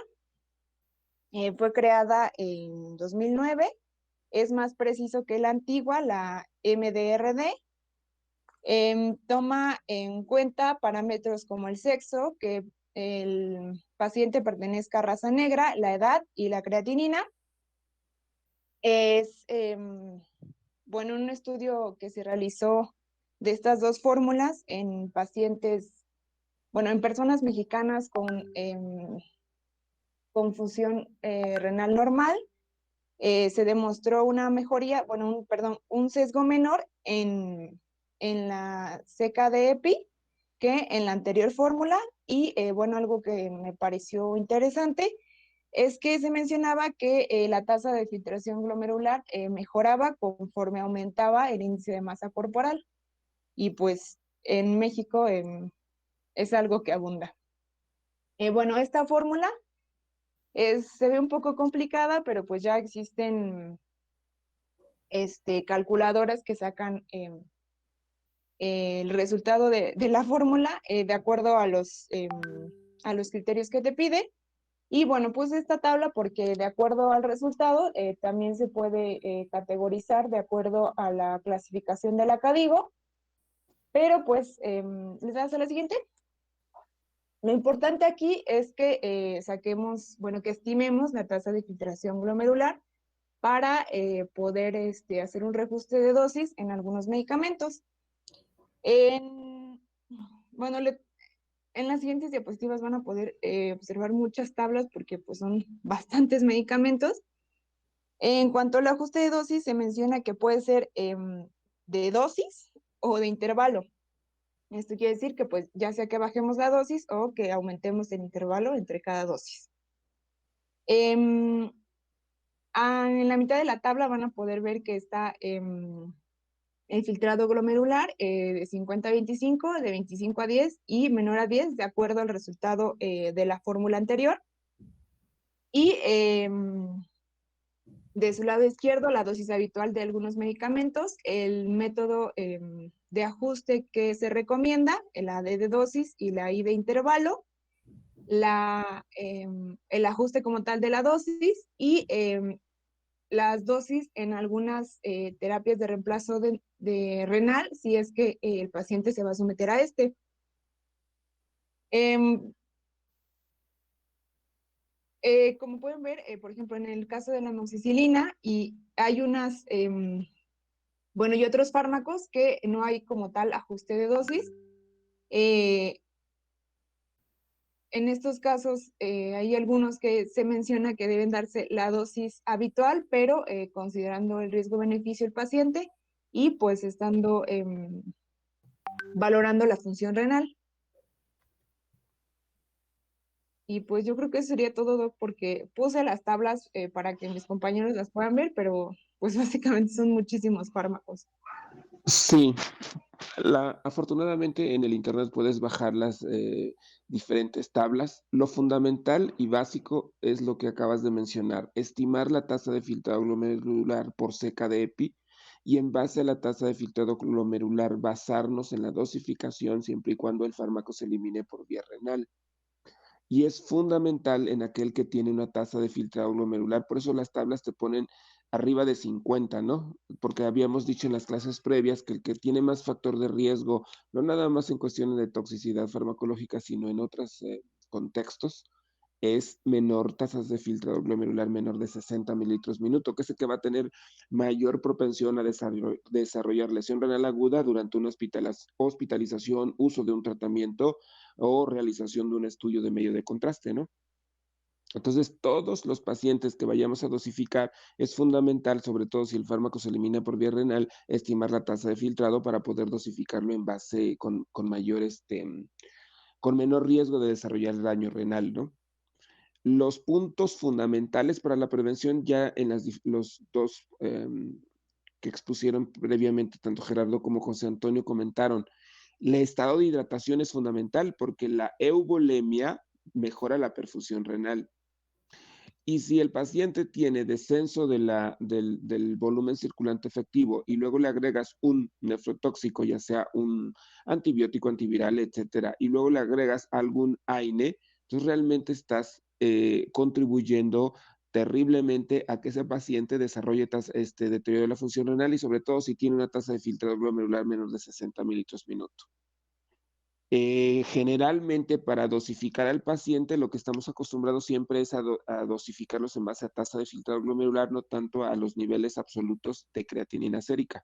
fue creada en 2009. Es más preciso que la antigua, la MDRD. Toma en cuenta parámetros como el sexo, que el paciente pertenezca a raza negra, la edad y la creatinina. Es, bueno, un estudio que se realizó de estas dos fórmulas en pacientes, bueno, en personas mexicanas con función renal normal. Se demostró una mejoría, bueno, perdón, un sesgo menor en la CKD-EPI que en la anterior fórmula. Y bueno, algo que me pareció interesante es que se mencionaba que la tasa de filtración glomerular mejoraba conforme aumentaba el índice de masa corporal. Y pues en México es algo que abunda. Bueno, esta fórmula se ve un poco complicada, pero pues ya existen calculadoras que sacan el resultado de la fórmula de acuerdo a los criterios que te pide. Y bueno, pues esta tabla, porque de acuerdo al resultado, también se puede categorizar de acuerdo a la clasificación de la CADIGO. Pero pues, ¿les das a la siguiente? Lo importante aquí es que saquemos, bueno, que estimemos la tasa de filtración glomerular para poder hacer un reajuste de dosis en algunos medicamentos. Bueno, en las siguientes diapositivas van a poder observar muchas tablas porque pues son bastantes medicamentos. En cuanto al ajuste de dosis, se menciona que puede ser de dosis o de intervalo. Esto quiere decir que pues ya sea que bajemos la dosis o que aumentemos el intervalo entre cada dosis. En la mitad de la tabla van a poder ver que está el filtrado glomerular de 50 a 25, de 25 a 10 y menor a 10, de acuerdo al resultado de la fórmula anterior. Y de su lado izquierdo, la dosis habitual de algunos medicamentos, el método de ajuste que se recomienda, la D de dosis y la I de intervalo, el ajuste como tal de la dosis y las dosis en algunas terapias de reemplazo de renal, si es que el paciente se va a someter a este. Como pueden ver, por ejemplo, en el caso de la amoxicilina, y hay unas, bueno, y otros fármacos que no hay como tal ajuste de dosis. En estos casos, hay algunos que se menciona que deben darse la dosis habitual, pero considerando el riesgo-beneficio del paciente y pues estando valorando la función renal. Y pues yo creo que eso sería todo, Doc, porque puse las tablas para que mis compañeros las puedan ver, pero pues básicamente son muchísimos fármacos. Sí, afortunadamente en el internet puedes bajar las diferentes tablas. Lo fundamental y básico es lo que acabas de mencionar, estimar la tasa de filtrado glomerular por CKD-EPI y en base a la tasa de filtrado glomerular basarnos en la dosificación siempre y cuando el fármaco se elimine por vía renal. y es fundamental en aquel que tiene una tasa de filtrado glomerular. Por eso las tablas te ponen arriba de 50, ¿no? Porque habíamos dicho en las clases previas que el que tiene más factor de riesgo, no nada más en cuestiones de toxicidad farmacológica, sino en otros contextos, es menor tasas de filtrado glomerular menor de 60 mililitros minuto, que es el que va a tener mayor propensión a desarrollar lesión renal aguda durante una hospitalización, uso de un tratamiento o realización de un estudio de medio de contraste, ¿no? Entonces, todos los pacientes que vayamos a dosificar, es fundamental, sobre todo si el fármaco se elimina por vía renal, estimar la tasa de filtrado para poder dosificarlo en base con mayor, con menor riesgo de desarrollar daño renal, ¿no? Los puntos fundamentales para la prevención ya en los dos que expusieron previamente, tanto Gerardo como José Antonio comentaron, el estado de hidratación es fundamental porque la euvolemia mejora la perfusión renal. Y si el paciente tiene descenso del volumen circulante efectivo y luego le agregas un nefrotóxico, ya sea un antibiótico, antiviral, etcétera, y luego le agregas algún AINE, entonces realmente estás contribuyendo terriblemente a que ese paciente desarrolle deterioro de la función renal y sobre todo si tiene una tasa de filtrado glomerular menor de 60 mililitros minuto. Generalmente para dosificar al paciente lo que estamos acostumbrados siempre es a dosificarlos en base a tasa de filtrado glomerular, no tanto a los niveles absolutos de creatinina sérica,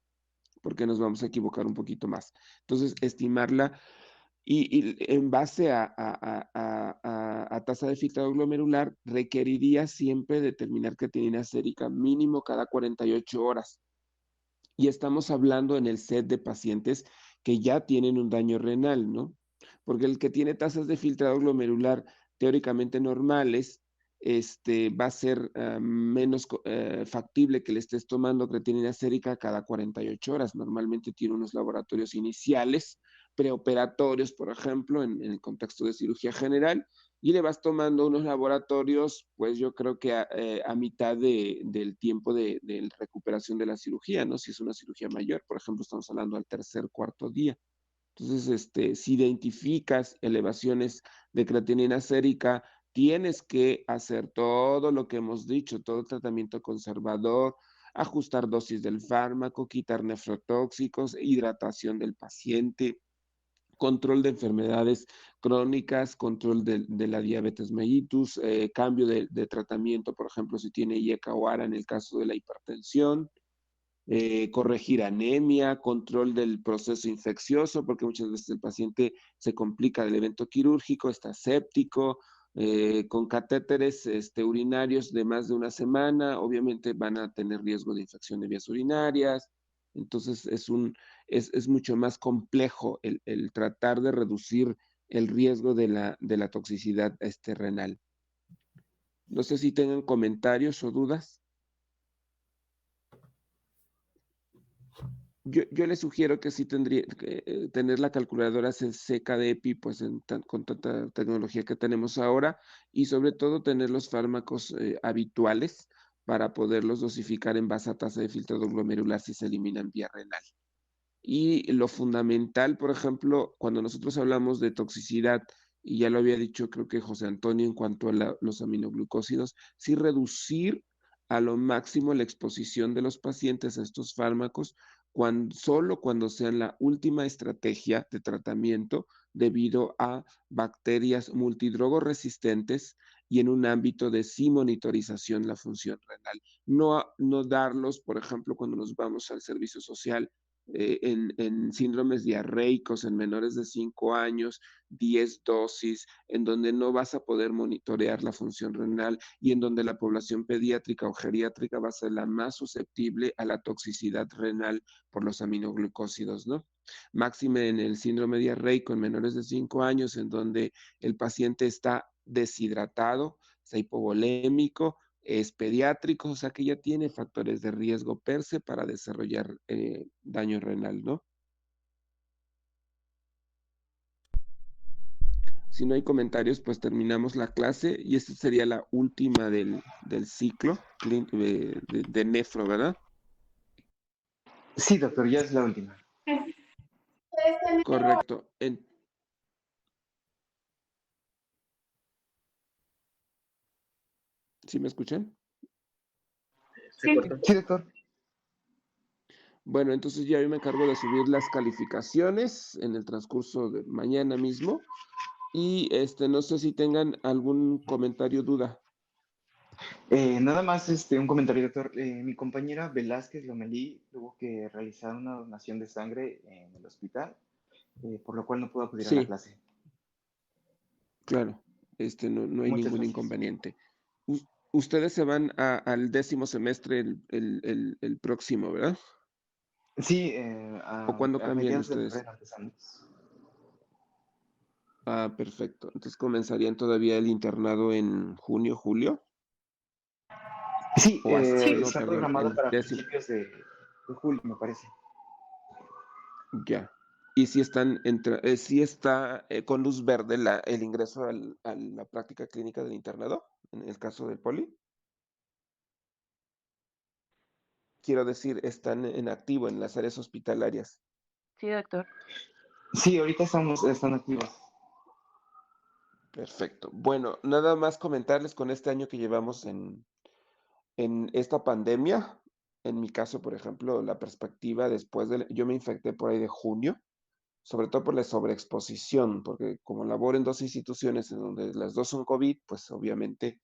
porque nos vamos a equivocar un poquito más. Entonces, estimarla y en base a tasa de filtrado glomerular requeriría siempre determinar creatinina sérica mínimo cada 48 horas. Y estamos hablando en el set de pacientes que ya tienen un daño renal, ¿no? Porque el que tiene tasas de filtrado glomerular teóricamente normales, va a ser menos factible que le estés tomando creatinina sérica cada 48 horas. Normalmente tiene unos laboratorios iniciales, preoperatorios, por ejemplo, en el contexto de cirugía general, y le vas tomando unos laboratorios, pues yo creo que a mitad del tiempo de recuperación de la cirugía, ¿no? Si es una cirugía mayor, por ejemplo, estamos hablando al tercer, cuarto día. Entonces, si identificas elevaciones de creatinina sérica, tienes que hacer todo lo que hemos dicho, todo el tratamiento conservador, ajustar dosis del fármaco, quitar nefrotóxicos, hidratación del paciente, control de enfermedades crónicas, control de la diabetes mellitus, cambio de tratamiento, por ejemplo, si tiene IECA o ARA en el caso de la hipertensión, corregir anemia, control del proceso infeccioso, porque muchas veces el paciente se complica del evento quirúrgico, está séptico, con catéteres urinarios de más de una semana, obviamente van a tener riesgo de infección de vías urinarias, entonces es mucho más complejo el tratar de reducir el riesgo de la toxicidad renal. No sé si tengan comentarios o dudas. Yo le sugiero que sí tendría que tener la calculadora seca de EPI, pues con tanta tecnología que tenemos ahora, y sobre todo tener los fármacos habituales para poderlos dosificar en base a tasa de filtrado glomerular si se eliminan vía renal. Y lo fundamental, por ejemplo, cuando nosotros hablamos de toxicidad, y ya lo había dicho creo que José Antonio en cuanto a los aminoglucósidos, sí reducir a lo máximo la exposición de los pacientes a estos fármacos solo cuando sean la última estrategia de tratamiento debido a bacterias multidrogoresistentes y en un ámbito de sí monitorización la función renal. No darlos, por ejemplo, cuando nos vamos al servicio social en síndromes diarreicos en menores de 5 años, 10 dosis, en donde no vas a poder monitorear la función renal y en donde la población pediátrica o geriátrica va a ser la más susceptible a la toxicidad renal por los aminoglucósidos, ¿no? Máxime en el síndrome diarreico en menores de 5 años, en donde el paciente está deshidratado, está hipovolémico, es pediátrico, o sea que ya tiene factores de riesgo per se para desarrollar daño renal, ¿no? Si no hay comentarios, pues terminamos la clase y esta sería la última del ciclo de nefro, ¿verdad? Sí, doctor, ya es la última. Correcto. ¿Sí me escuchan? Sí, doctor. Bueno, entonces ya yo me encargo de subir las calificaciones en el transcurso de mañana mismo. Y no sé si tengan algún comentario, duda. Nada más un comentario, doctor. Mi compañera Velázquez Lomelí tuvo que realizar una donación de sangre en el hospital, por lo cual no pudo acudir a la Sí, clase. claro. No hay Muchas ningún gracias. inconveniente. Ustedes se van al 10º semestre el próximo, ¿verdad? Sí, ¿O cuándo a cambian mediados de ustedes? febrero empezamos. Ah, perfecto. Entonces comenzarían todavía el internado en junio, julio. Sí, O hasta, no, está perdón, programado el para 10º. principios de julio, me parece. Ya. Y si está con luz verde el ingreso a la práctica clínica del internado, en el caso del poli. Quiero decir, están en activo en las áreas hospitalarias. Sí, doctor. Sí, ahorita están activos. Perfecto. Bueno, nada más comentarles con este año que llevamos en esta pandemia. En mi caso, por ejemplo, la perspectiva yo me infecté por ahí de junio, sobre todo por la sobreexposición, porque como laboro en 2 instituciones en donde las dos son COVID, pues obviamente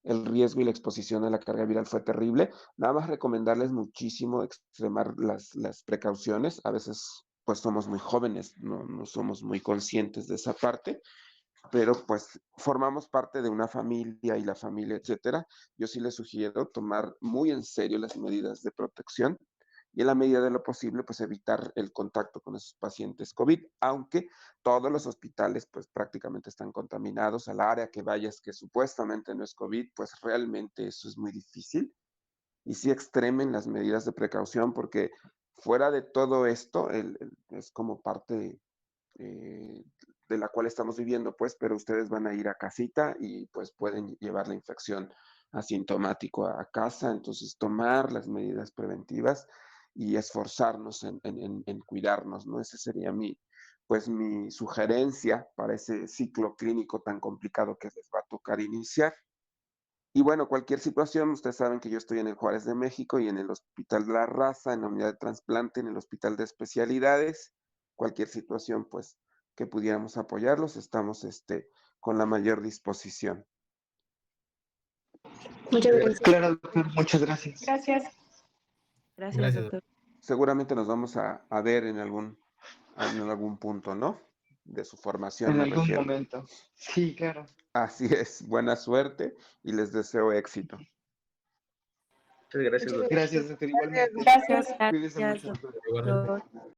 el riesgo y la exposición a la carga viral fue terrible. Nada más recomendarles muchísimo extremar las precauciones. A veces, pues somos muy jóvenes, no somos muy conscientes de esa parte, pero pues formamos parte de una familia y la familia, etcétera. Yo sí les sugiero tomar muy en serio las medidas de protección y en la medida de lo posible, pues evitar el contacto con esos pacientes COVID, aunque todos los hospitales pues prácticamente están contaminados, al área que vayas que supuestamente no es COVID, pues realmente eso es muy difícil y sí extremen las medidas de precaución porque fuera de todo esto es como parte eh, de la cual estamos viviendo, pues, pero ustedes van a ir a casita y pues pueden llevar la infección asintomático a casa, entonces tomar las medidas preventivas y esforzarnos en cuidarnos, ¿no? Esa sería pues mi sugerencia para ese ciclo clínico tan complicado que les va a tocar iniciar. Y bueno, cualquier situación, ustedes saben que yo estoy en el Juárez de México y en el Hospital de la Raza, en la unidad de trasplante, en el Hospital de Especialidades. Cualquier situación, pues, que pudiéramos apoyarlos, estamos con la mayor disposición. Muchas gracias. Claro, doctor, muchas gracias. Gracias. Gracias, Gracias. doctor. Seguramente nos vamos a ver en algún punto, ¿no? De su formación, En me algún refiero. momento. Sí, claro. Así es, buena suerte y les deseo éxito. Muchas gracias, doctor. Gracias, doctor. Igualmente. Gracias. Cuídese Gracias, mucho, doctor. Igualmente. doctor.